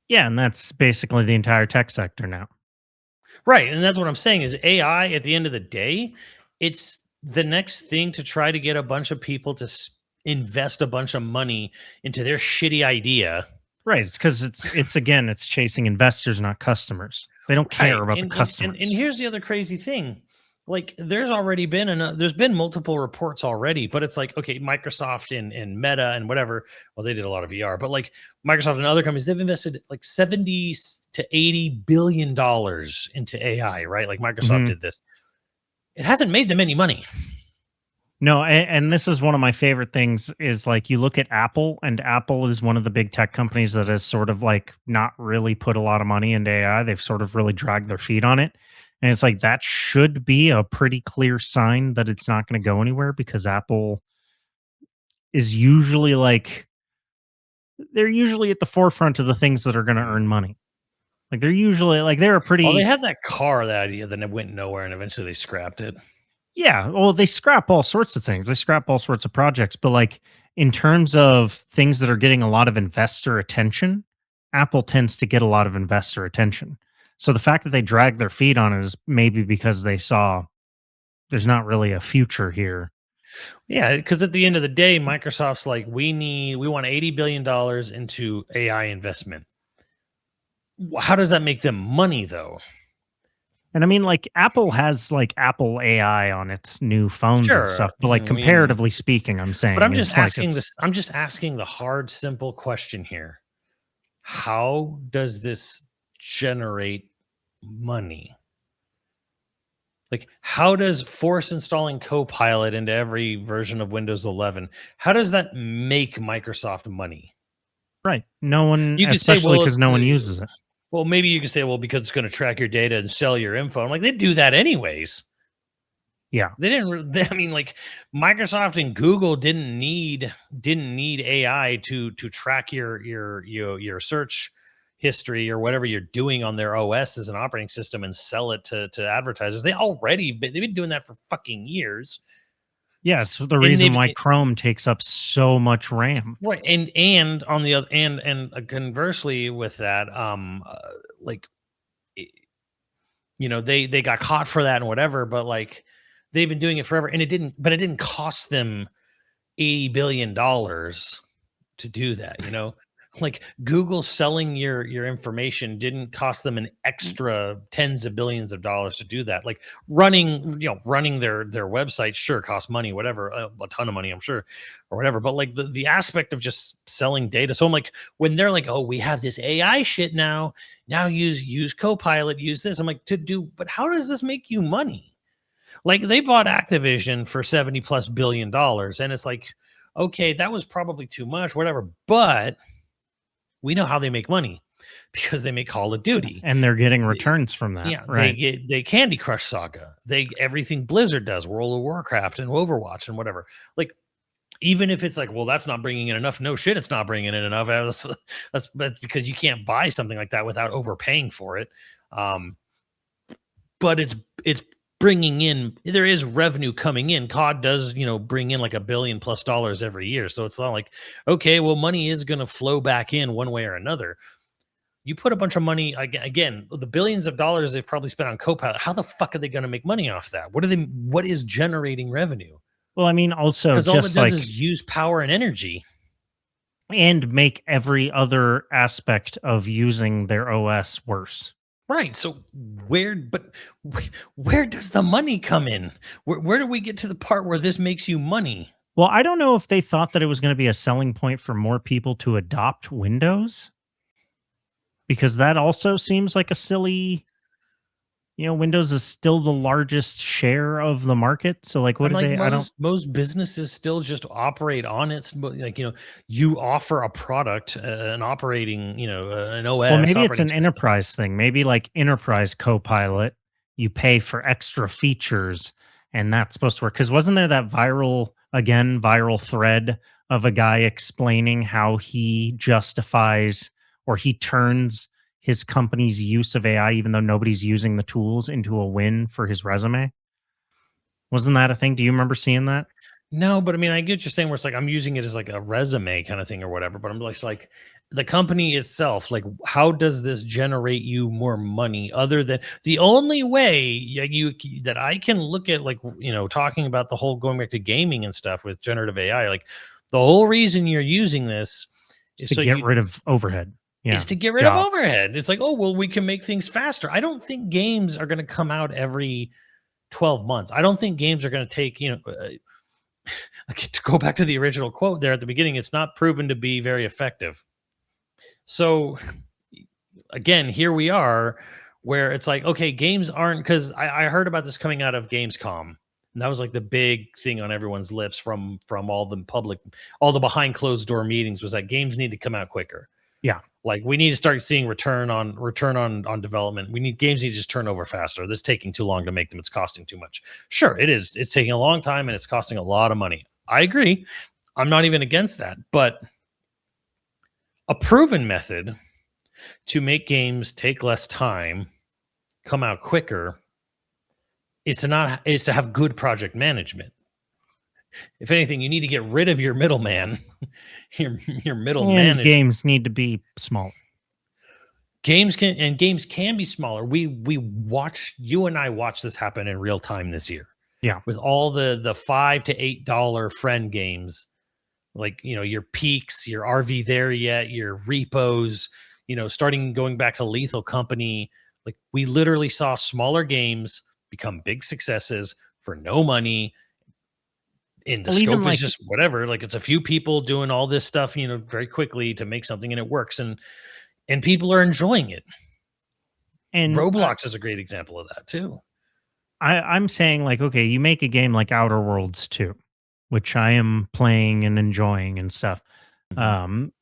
Yeah, and that's basically the entire tech sector now. Right. And that's what I'm saying is AI at the end of the day, it's the next thing to try to get a bunch of people to invest a bunch of money into their shitty idea. Right. It's because it's chasing investors, not customers. They don't care about the customers. And here's the other crazy thing. Like there's been multiple reports already, but it's like, okay, Microsoft and Meta and whatever, well, they did a lot of VR, but like Microsoft and other companies, they've invested like 70 to 80 billion dollars into AI, right? Like Microsoft did this. It hasn't made them any money. No, and this is one of my favorite things is like you look at Apple, and Apple is one of the big tech companies that has sort of like not really put a lot of money into AI. They've sort of really dragged their feet on it. And it's like that should be a pretty clear sign that it's not going to go anywhere, because Apple is usually they're usually at the forefront of the things that are going to earn money. Like they're a pretty. Well, they had that car, that idea, then it went nowhere, and eventually they scrapped it. Yeah, well, they scrap all sorts of things. They scrap all sorts of projects, but like in terms of things that are getting a lot of investor attention, Apple tends to get a lot of investor attention. So the fact that they drag their feet on it is maybe because they saw there's not really a future here. Yeah, because at the end of the day, Microsoft's like, we want $80 billion into AI investment. How does that make them money, though? And I mean, like Apple has like Apple AI on its new phones and Sure. stuff, but like I mean, comparatively speaking, I'm but saying it's like it's I'm just asking the hard, simple question here. How does this generate money? Like, how does force installing Copilot into every version of Windows 11, how does that make Microsoft money? right. No one, You could say, especially well, because no one uses it. well, maybe you could say, well, because it's going to track your data and sell your info. I'm like, they do that anyways. Yeah. They didn't. I mean, like Microsoft and Google didn't need AI to track your search history or whatever you're doing on their OS as an operating system and sell it to advertisers. They've been doing that for fucking years. Yeah. It's the And reason why Chrome takes up so much RAM. right, and on the other conversely with that, like i- they got caught for that and whatever, but like they've been doing it forever, and it didn't cost them $80 billion to do that, like Google selling your information didn't cost them an extra tens of billions of dollars to do that. Like running their website sure cost money, whatever, a ton of money, I'm sure, or whatever. But like the aspect of just selling data. So I'm like, when they're like, oh, we have this AI shit now use Copilot, use this. I'm like, but how does this make you money? Like they bought Activision for 70 plus $billion. And it's like, okay, that was probably too much, whatever. But we know how they make money because they make Call of Duty. And they're getting They- returns from that. yeah, Right. they Candy Crush Saga. They everything Blizzard does, World of Warcraft and Overwatch and whatever. Like even if it's like, well, that's not bringing in enough. No shit, it's not bringing in enough. That's because you can't buy something like that without overpaying for it. But it's bringing in, there is revenue coming in. COD does bring in like $1 billion plus every year, so it's not like, okay, well, money is going to flow back in one way or another. You put a bunch of money again, the billions of dollars they've probably spent on Copilot. How the fuck are they going to make money off that? What is generating revenue? Well, I mean, also Because all it just does like is use power and energy. and make every other aspect of using their OS worse. Right. So where does the money come in? Where do we get to the part where this makes you money? Well, I don't know if they thought that it was going to be a selling point for more people to adopt Windows, because that also seems like a silly, Windows is still the largest share of the market. So like what I'm do like, they I don't most businesses still just operate on it. Like, you offer a product, an operating, an Well, OS maybe it's operating an system. enterprise thing. Maybe like enterprise Copilot, you pay for extra features and that's supposed to work. Because wasn't there that viral thread of a guy explaining how he justifies or he turns his company's use of AI, even though nobody's using the tools, into a win for his resume? Wasn't that a thing? Do you remember seeing that? No, but I mean, I get what you're saying where it's like I'm using it as like a resume kind of thing or whatever, but I'm just like the company itself, like how does this generate you more money other than the only way that I can look at, like, talking about the whole going back to gaming and stuff with generative AI, like the whole reason you're using this It's is to so get you rid of overhead. Yeah. is to get rid of Jobs. overhead. It's like, oh, well, we can make things faster. I don't think games are going to come out every 12 months. I don't think games are going to take, to go back to the original quote there at the beginning, it's not proven to be very effective. So again, here we are where it's like, okay, games aren't, because I heard about this coming out of Gamescom. And that was like the big thing on everyone's lips from all the behind closed door meetings, was that games need to come out quicker. Yeah. Like we need to start seeing return on development. Games need to just turn over faster. This is taking too long to make them. It's costing too much. Sure, it is. It's taking a long time and it's costing a lot of money. I agree. I'm not even against that. But a proven method to make games take less time, come out quicker, is to have good project management. If anything, you need to get rid of your middleman, your middle And management. games need to be smaller. Games can be smaller. You and I watched this happen in real time this year. Yeah. With all the $5 to $8 friend games, like, your Peaks, your RV There Yet, your Repos, going back to Lethal Company, Like, we literally saw smaller games become big successes for no money. And the Well, even scope is like, just whatever. Like, it's a few people doing all this stuff, very quickly to make something, and it works, and people are enjoying it. and Roblox is a great example of that too. I'm saying, like, okay, you make a game like Outer Worlds 2, which I am playing and enjoying and stuff. Mhm. Um,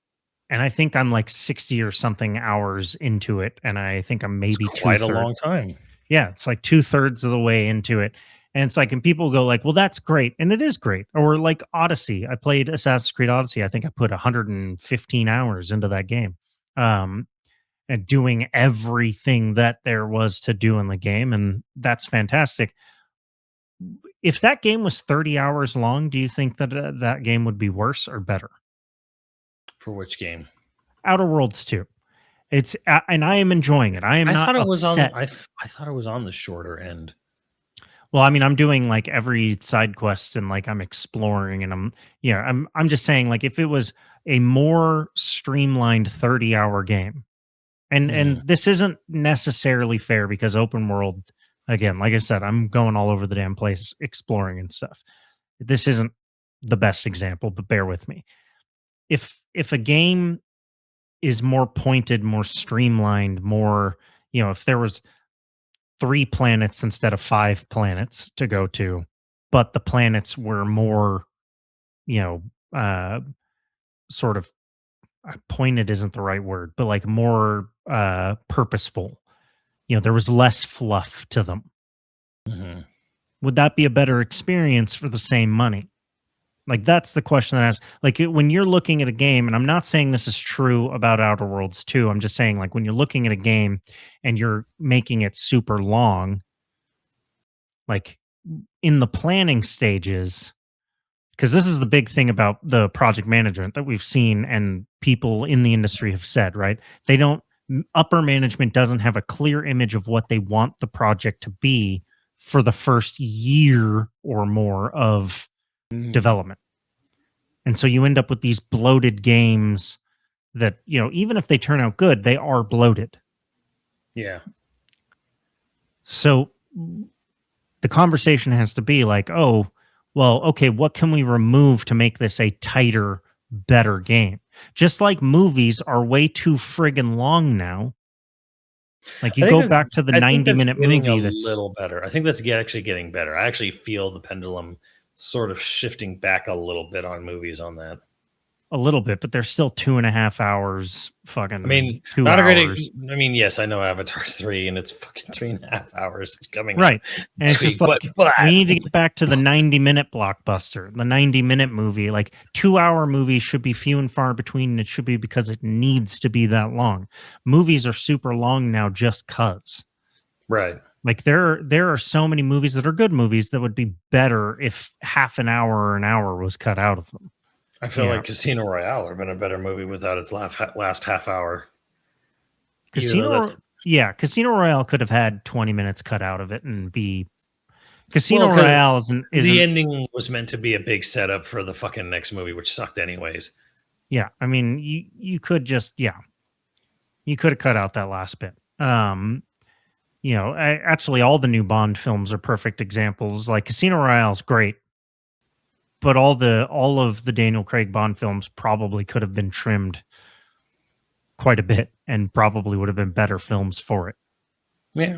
and I think I'm like 60 or something hours into it, and I think I'm It's maybe two quite a thirds. long time. Yeah, it's like 2/3 of the way into it. And it's like, and people go like, well, that's great. And it is great. Or like Odyssey. I played Assassin's Creed Odyssey. I think I put 115 hours into that game. Um, and doing everything that there was to do in the game. And that's fantastic. If that game was 30 hours long, do you think that that game would be worse or better? For which game? Outer Worlds 2. It's and I am enjoying it. I am I not thought it was on upset. I thought it was on the shorter end. Well, I mean, I'm doing like every side quest and like I'm exploring and I'm just saying, like, if it was a more streamlined 30-hour game. And Mhm. this isn't necessarily fair because open world, again, like I said, I'm going all over the damn place exploring and stuff. This isn't the best example, but bear with me. If a game is more pointed, more streamlined, more, if there was 3 planets instead of 5 planets to go to, but the planets were more, you know, sort of pointed isn't the right word, but like more purposeful. There was less fluff to them. Mhm. Would that be a better experience for the same money? Like, that's the question that I ask. Like, when you're looking at a game, and I'm not saying this is true about Outer Worlds 2. I'm just saying, like, when you're looking at a game and you're making it super long, like in the planning stages, because this is the big thing about the project management that we've seen and people in the industry have said, right? They don't, upper management doesn't have a clear image of what they want the project to be for the first year or more of Mhm. development. And so you end up with these bloated games that, even if they turn out good, they are bloated. Yeah. So the conversation has to be like, oh, well, okay, what can we remove to make this a tighter, better game? Just like movies are way too friggin' long now. Like, you I think go that's back to the I think 90 that's minute getting a movie that's little better. I think that's actually getting better. I actually feel the pendulum sort of shifting back a little bit on movies on that. a little bit, but they're still 2.5 hours, I mean, fucking two not a great. hours. I mean, yes, I know Avatar 3, and it's fucking 3.5 hours. It's coming out Right. And it's this just week, but like, we need to get back to the 90-minute blockbuster, the 90-minute movie. Like, 2-hour movies should be few and far between. And it should be because it needs to be that long. Movies are super long now just cuz. right. Like, there are so many movies that are good movies that would be better if half an hour or an hour was cut out of them. I feel Yeah. like Casino Royale would have been a better movie without its last half hour. Even though Casino that's Casino Royale could have had 20 minutes cut out of it and be well, Casino because Royale isn't the isn't ending was meant to be a big setup for the fucking next movie, which sucked anyways. yeah, I mean, you could just, you could have cut out that last bit. Actually, all the new Bond films are perfect examples. Like, Casino Royale is great, but all of the Daniel Craig Bond films probably could have been trimmed quite a bit and probably would have been better films for it. Yeah.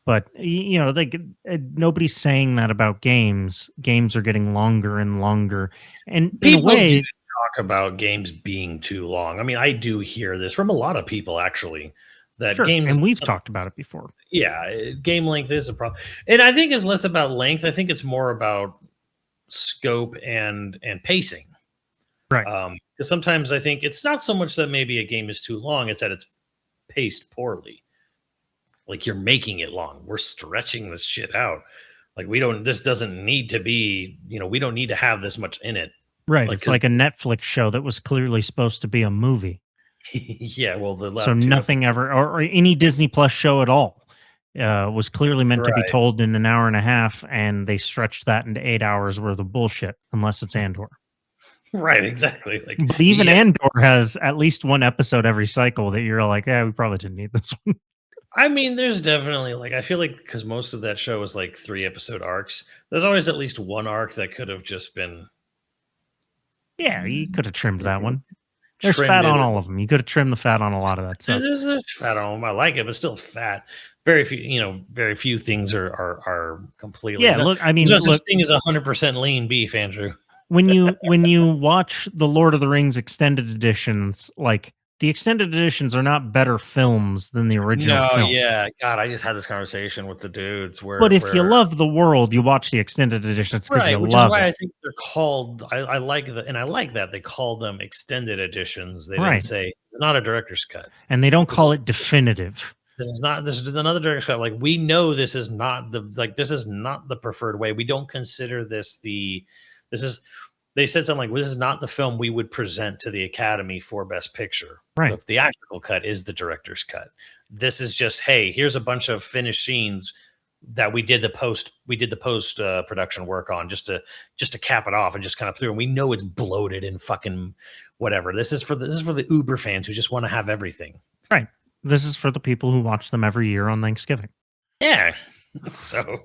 But nobody's saying that about games. Games are getting longer and longer, and in a People do way, talk about games being too long. I mean, I do hear this from a lot of people actually that sure, and games, we've talked about it before. yeah, game length is a problem. And I think it's less about length. I think it's more about scope and pacing. Right. Because sometimes I think it's not so much that maybe a game is too long, it's that it's paced poorly. Like, you're making it long. We're stretching this shit out. Like, this doesn't need to be, we don't need to have this much in it. Right. Like, It's 'cause like a Netflix show that was clearly supposed to be a movie. yeah, well, the So last two nothing episodes, ever, or any Disney Plus show at all, was clearly meant to be right, told in an hour and a half, and they stretched that into 8 hours worth of bullshit, unless it's Andor. right, exactly. Like, But even yeah, Andor has at least one episode every cycle that you're like, yeah, we probably didn't need this one. I mean, there's definitely like I feel like because most of that show was like 3-episode arcs. There's always at least one arc that could have just been Yeah, you could have trimmed that one. There's trimmed fat it. on all of them. You could have trimmed the fat on a lot of that stuff. There's fat on them. I like it, but still fat. Very few things are completely. Yeah, look, I mean, there's no look, such thing as 100% lean beef, Andrew. when you watch the Lord of the Rings extended editions, like the extended editions are not better films than the original No, film. yeah, God, I just had this conversation with the dudes where. But if you love the world, you watch the extended editions because right, you which love is why it. I think they're called. I like that they call them extended editions. They Right. didn't say not a director's cut, And they don't call it definitive. This is not. This is another director's cut. Like we know this is not this is not the preferred way. We don't consider this the. This is. They said something like, well, "This is not the film we would present to the Academy for Best Picture." Right. The theatrical cut is the director's cut. This is just, hey, here's a bunch of finished scenes that we did the post production work on just to cap it off and just kind of through. And we know it's bloated and fucking whatever. This is for the Uber fans who just want to have everything. Right. This is for the people who watch them every year on Thanksgiving. Yeah. So,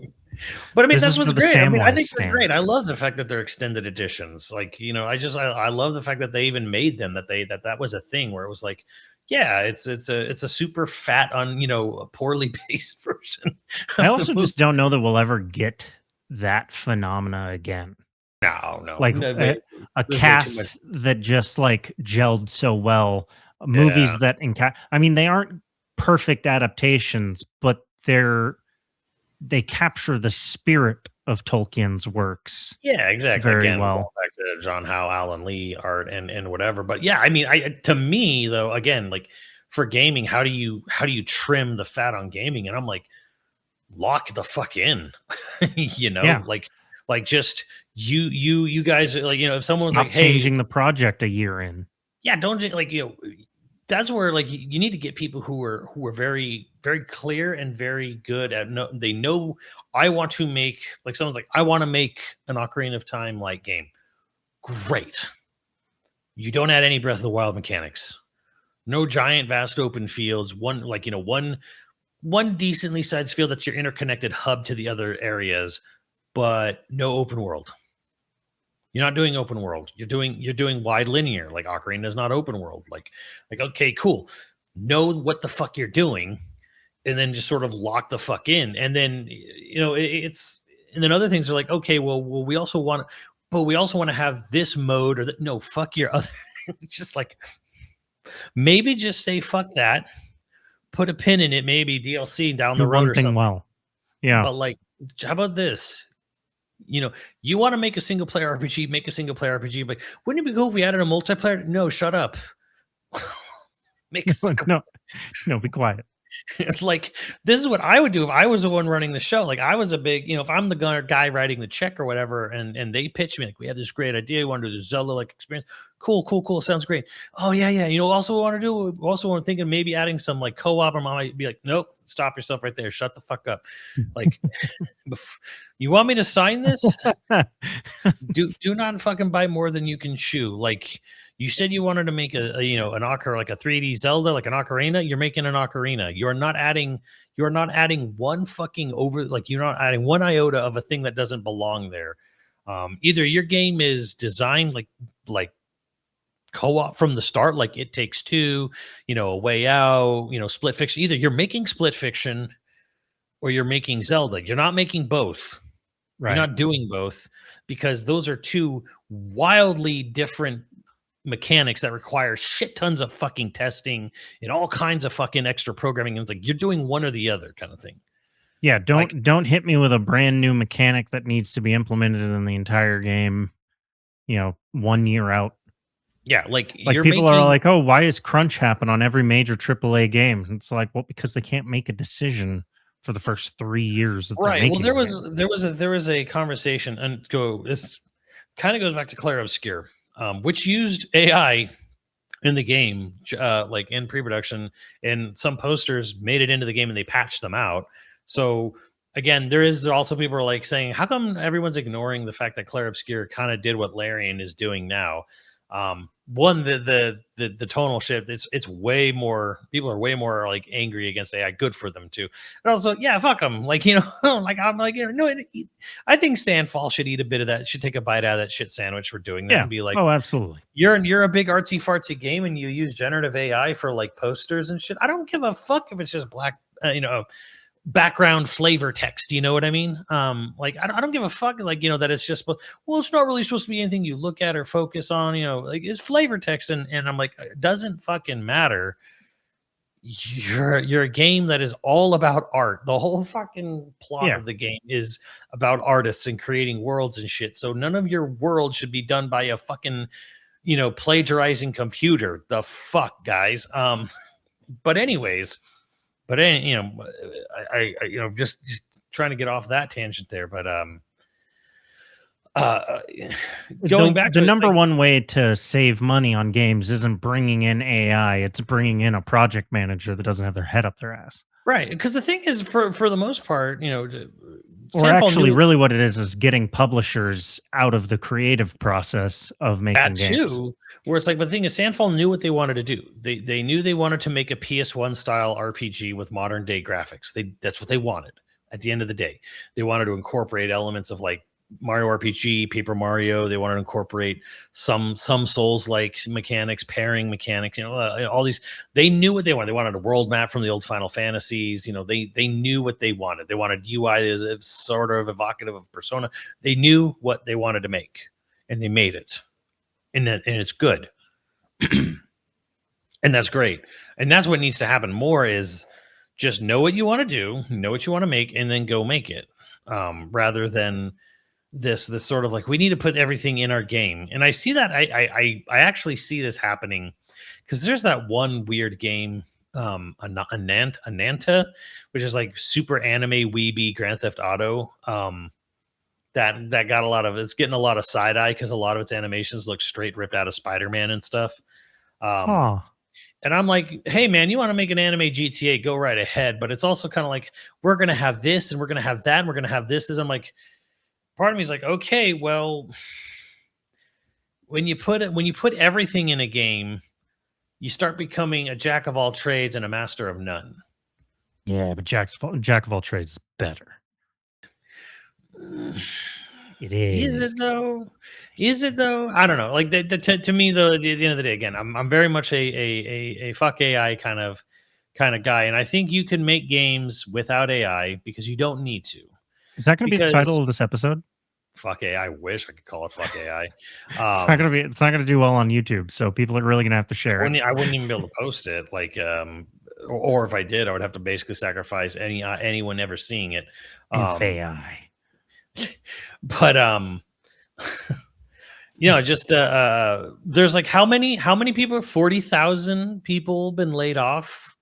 but I mean, that's what's great. I mean, I think they're great. I love the fact that they're extended editions. Like, I love the fact that they even made them, that was a thing where it was like, yeah, it's a super fat a poorly paced version. I also just don't know that we'll ever get that phenomena again. No. Like a cast that just like gelled so well. Movies that I mean, they aren't perfect adaptations, but they capture the spirit of Tolkien's works. Yeah, exactly. Very Again, well. back to John Howe, Alan Lee art and whatever. But yeah, I mean, to me though, again, like for gaming, how do you trim the fat on gaming? And I'm like, lock the fuck in, Yeah. like just you guys, like, if someone's Stop like, hey, changing the project a year in. Yeah, don't like that's where like you need to get people who are very very clear and very good at they know. I want to make, like, someone's like, I want to make an Ocarina of Time like game. Great. You don't add any Breath of the Wild mechanics. No giant vast open fields. One decently sized field that's your interconnected hub to the other areas, but no open world. You're not doing open world. You're doing wide linear. Like Ocarina is not open world. Like okay, cool. Know what the fuck you're doing, and then just sort of lock the fuck in. And then and then other things are like, okay, well we also want to have this mode or that. No, fuck your other. Just like maybe just say fuck that. Put a pin in it. Maybe DLC down the road or something. Well, yeah. But like, how about this? You want to make a single player RPG, make a single player RPG. But wouldn't it be cool if we added a multiplayer? No, shut up. Make a no, be quiet. It's like, this is what I would do if I was the one running the show. Like, I was a big, if I'm the guy writing the check or whatever, and they pitch me like, we have this great idea, we want to do the Zelda-like experience. Cool, sounds great. Oh yeah. Also want to do, we also want to think of maybe adding some like co-op. And I might be like, nope, stop yourself right there. Shut the fuck up. Like, you want me to sign this? do not fucking buy more than you can chew. Like, you said you wanted to make an Ocarina, like a 3D Zelda, like an Ocarina. You're making an Ocarina. You're not adding one fucking you're not adding one iota of a thing that doesn't belong there. Either your game is designed like co-op from the start, like It Takes Two, A Way Out, Split Fiction. Either you're making Split Fiction or you're making Zelda. You're not making both. Right. You're not doing both, because those are two wildly different mechanics that require shit tons of fucking testing and all kinds of fucking extra programming. And it's like, you're doing one or the other kind of thing. Yeah, don't hit me with a brand new mechanic that needs to be implemented in the entire game, 1 year out. Yeah, like people are like, oh, why is crunch happen on every major AAA game? And it's like, well, because they can't make a decision for the first 3 years. Right. Well, there was a conversation, and this kind of goes back to Claire Obscure, which used AI in the game, like in pre-production, and some posters made it into the game and they patched them out. So again, there is also people are like saying, how come everyone's ignoring the fact that Claire Obscure kind of did what Larian is doing now? One, the tonal shift, it's way more, people are way more like angry against AI. Good for them too. And also, yeah, fuck them. Like, you know, like I'm like, you know, no, I think Sandfall should eat a bit of that, should take a bite out of that shit sandwich for doing that, and be like, oh, absolutely. You're a big artsy fartsy game and you use generative AI for like posters and shit. I don't give a fuck if it's just black, you know, background flavor text. You know what I mean? Like I don't give a fuck. Like, you know, that it's just, well, it's not really supposed to be anything you look at or focus on. You know, like it's flavor text, and I'm like, it doesn't fucking matter. You're a game that is all about art. The whole fucking plot of the game is about artists and creating worlds and shit. So none of your world should be done by a fucking, you know, plagiarizing computer. The fuck, guys. But anyways. But you know, I you know, just trying to get off that tangent there. But going back to the number one way to save money on games isn't bringing in AI; it's bringing in a project manager that doesn't have their head up their ass. Right, because the thing is, for the most part, you know, or actually, really, what it is getting publishers out of the creative process of making games. Too, where it's like, but the thing is, Sandfall knew what they wanted to do. They knew they wanted to make a PS1 style RPG with modern day graphics. That's what they wanted. At the end of the day, they wanted to incorporate elements of like Mario RPG, Paper Mario. They wanted to incorporate some Souls like mechanics, pairing mechanics. You know, all these. They knew what they wanted. They wanted a world map from the old Final Fantasies. You know, they knew what they wanted. They wanted UI that is sort of evocative of Persona. They knew what they wanted to make, and they made it. And it's good. And that's great. And that's what needs to happen more, is just know what you want to do, know what you want to make, and then go make it. Rather than this sort of like, we need to put everything in our game. And I see that I actually see this happening, because there's that one weird game, Ananta, which is like super anime weeby Grand Theft Auto. That got a lot of, it's getting a lot of side eye because a lot of its animations look straight ripped out of Spider-Man and stuff. And I'm like, hey man, you want to make an anime GTA, go right ahead. But it's also kind of like, we're gonna have this and we're gonna have that and we're gonna have this. I'm like, part of me is like, okay, well, when you put everything in a game, you start becoming a jack of all trades and a master of none. Yeah, but jack of all trades is better. It is. Is it though? Is it though? I don't know. Like to me, though, at the end of the day, again, I'm very much a fuck AI kind of guy, and I think you can make games without AI because you don't need to. Is that going to be the title of this episode? Fuck AI. I wish I could call it fuck AI. It's not going to do well on YouTube, so people are really going to have to share it. I wouldn't even be able to post it. Like, or if I did, I would have to basically sacrifice anyone ever seeing it. AI. But you know, just there's like how many people? 40,000 people been laid off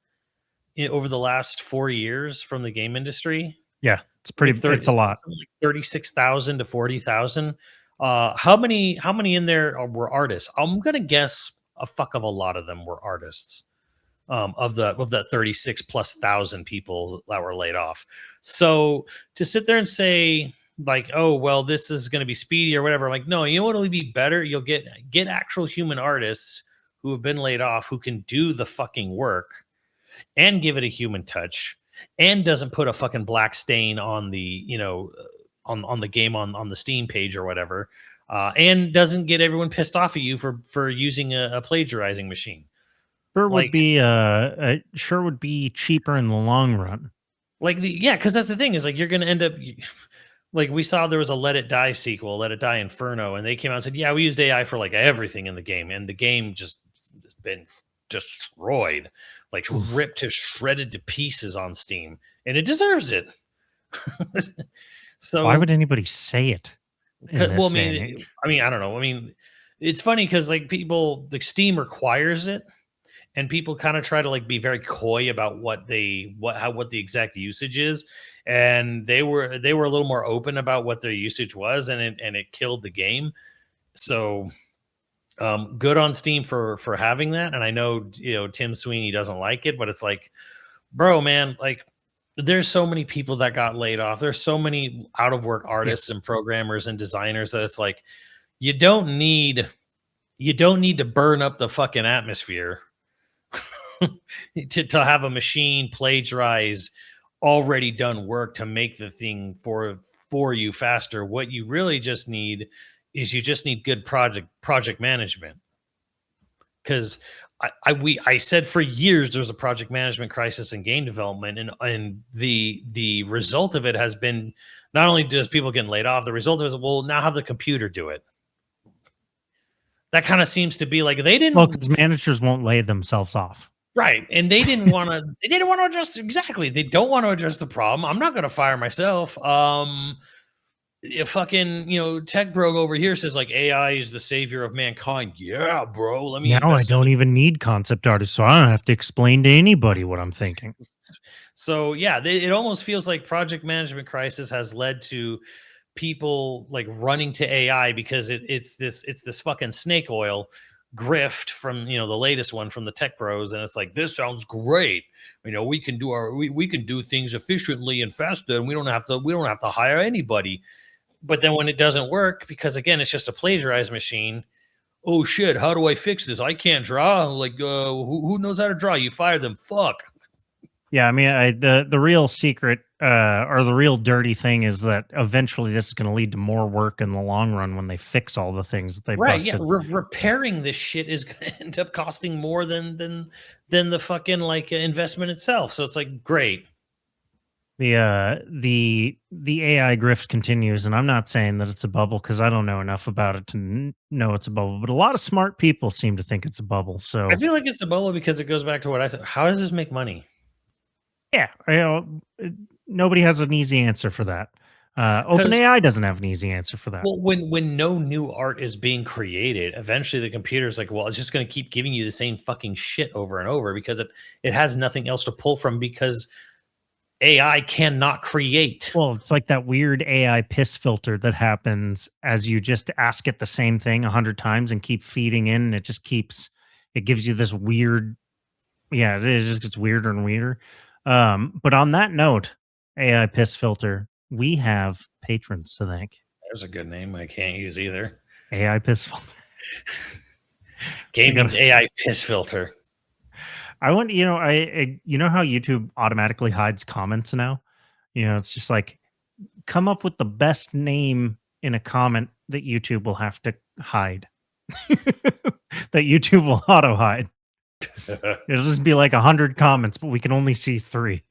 over the last 4 years from the game industry. Yeah, it's pretty. It's a lot. Like 36,000 to 40,000. How many in there were artists? I'm gonna guess a fuck of a lot of them were artists. Of that 36,000+ people that were laid off. So to sit there and say, like, oh well, this is going to be speedy or whatever, like, no, you know what'll be better? You'll get actual human artists who have been laid off, who can do the fucking work and give it a human touch, and doesn't put a fucking black stain on the, you know, on the game on the Steam page or whatever, and doesn't get everyone pissed off at you for using a plagiarizing machine. Sure would be cheaper in the long run. Like because that's the thing, is like, you're going to end up, like, we saw there was a Let It Die sequel, Let It Die Inferno, and they came out and said, yeah, we used AI for like everything in the game, and the game just has been destroyed, like ripped to shredded to pieces on Steam, and it deserves it. So why would anybody say it? Well, I mean, I don't know. I mean, it's funny because like people, like Steam requires it. And people kind of try to like be very coy about what the exact usage is, and they were a little more open about what their usage was, and it killed the game. So, good on Steam for having that. And I know, you know, Tim Sweeney doesn't like it, but it's like, bro, man, like, there's so many people that got laid off. There's so many out of work artists and programmers and designers that it's like, you don't need You don't need to burn up the fucking atmosphere to have a machine plagiarize already done work to make the thing for you faster. What you really just need is you just need good project management. Because I said for years there's a project management crisis in game development, and the result of it has been not only just people getting laid off, the result is we'll now have the computer do it. That kind of seems to be like they didn't. Well, because managers won't lay themselves off. Right. And they didn't want to, they didn't want to address exactly. They don't want to address the problem. I'm not going to fire myself. Fucking, tech bro over here says like AI is the savior of mankind. Yeah, bro. Let me now I don't even need concept artists, so I don't have to explain to anybody what I'm thinking. So yeah, it almost feels like project management crisis has led to people like running to AI because it's this fucking snake oil grift from the latest one from the tech bros, and it's like, this sounds great, we can do we can do things efficiently and faster, and we don't have to hire anybody. But then when it doesn't work, because again it's just a plagiarized machine, oh shit, how do I fix this? I can't draw. Like who knows how to draw? You fire them. Fuck. Yeah, I mean, the real secret or the real dirty thing is that eventually this is going to lead to more work in the long run when they fix all the things that they busted. Yeah, repairing this shit is going to end up costing more than the fucking like investment itself. So it's like, great. The AI grift continues, and I'm not saying that it's a bubble because I don't know enough about it to know it's a bubble, but a lot of smart people seem to think it's a bubble. So I feel like it's a bubble because it goes back to what I said. How does this make money? Yeah, nobody has an easy answer for that. OpenAI doesn't have an easy answer for that. Well, when no new art is being created, eventually the computer's like, well, it's just going to keep giving you the same fucking shit over and over because it has nothing else to pull from because AI cannot create. Well, it's like that weird AI piss filter that happens as you just ask it the same thing 100 times and keep feeding in, and it gives you this weird, it just gets weirder and weirder. But on that note, AI piss filter, we have patrons to thank. There's a good name I can't use either. AI piss filter. Gaming's AI piss filter. I want, you know how YouTube automatically hides comments now? It's just like, come up with the best name in a comment that YouTube will have to hide. That YouTube will auto hide. It'll just be like 100 comments, but we can only see 3.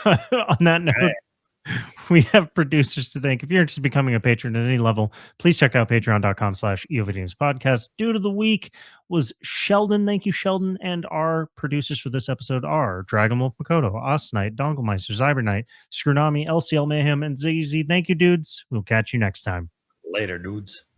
On that note, we have producers to thank. If you're interested in becoming a patron at any level, please check out patreon.com/YoVideogames podcast. Dude of the week was Sheldon. Thank you, Sheldon. And our producers for this episode are Dragon Wolf Makoto, Osnight, Donglemeister, Zyberknight, Scrunami, LCL Mayhem, and ZZ. Thank you, dudes. We'll catch you next time. Later, dudes.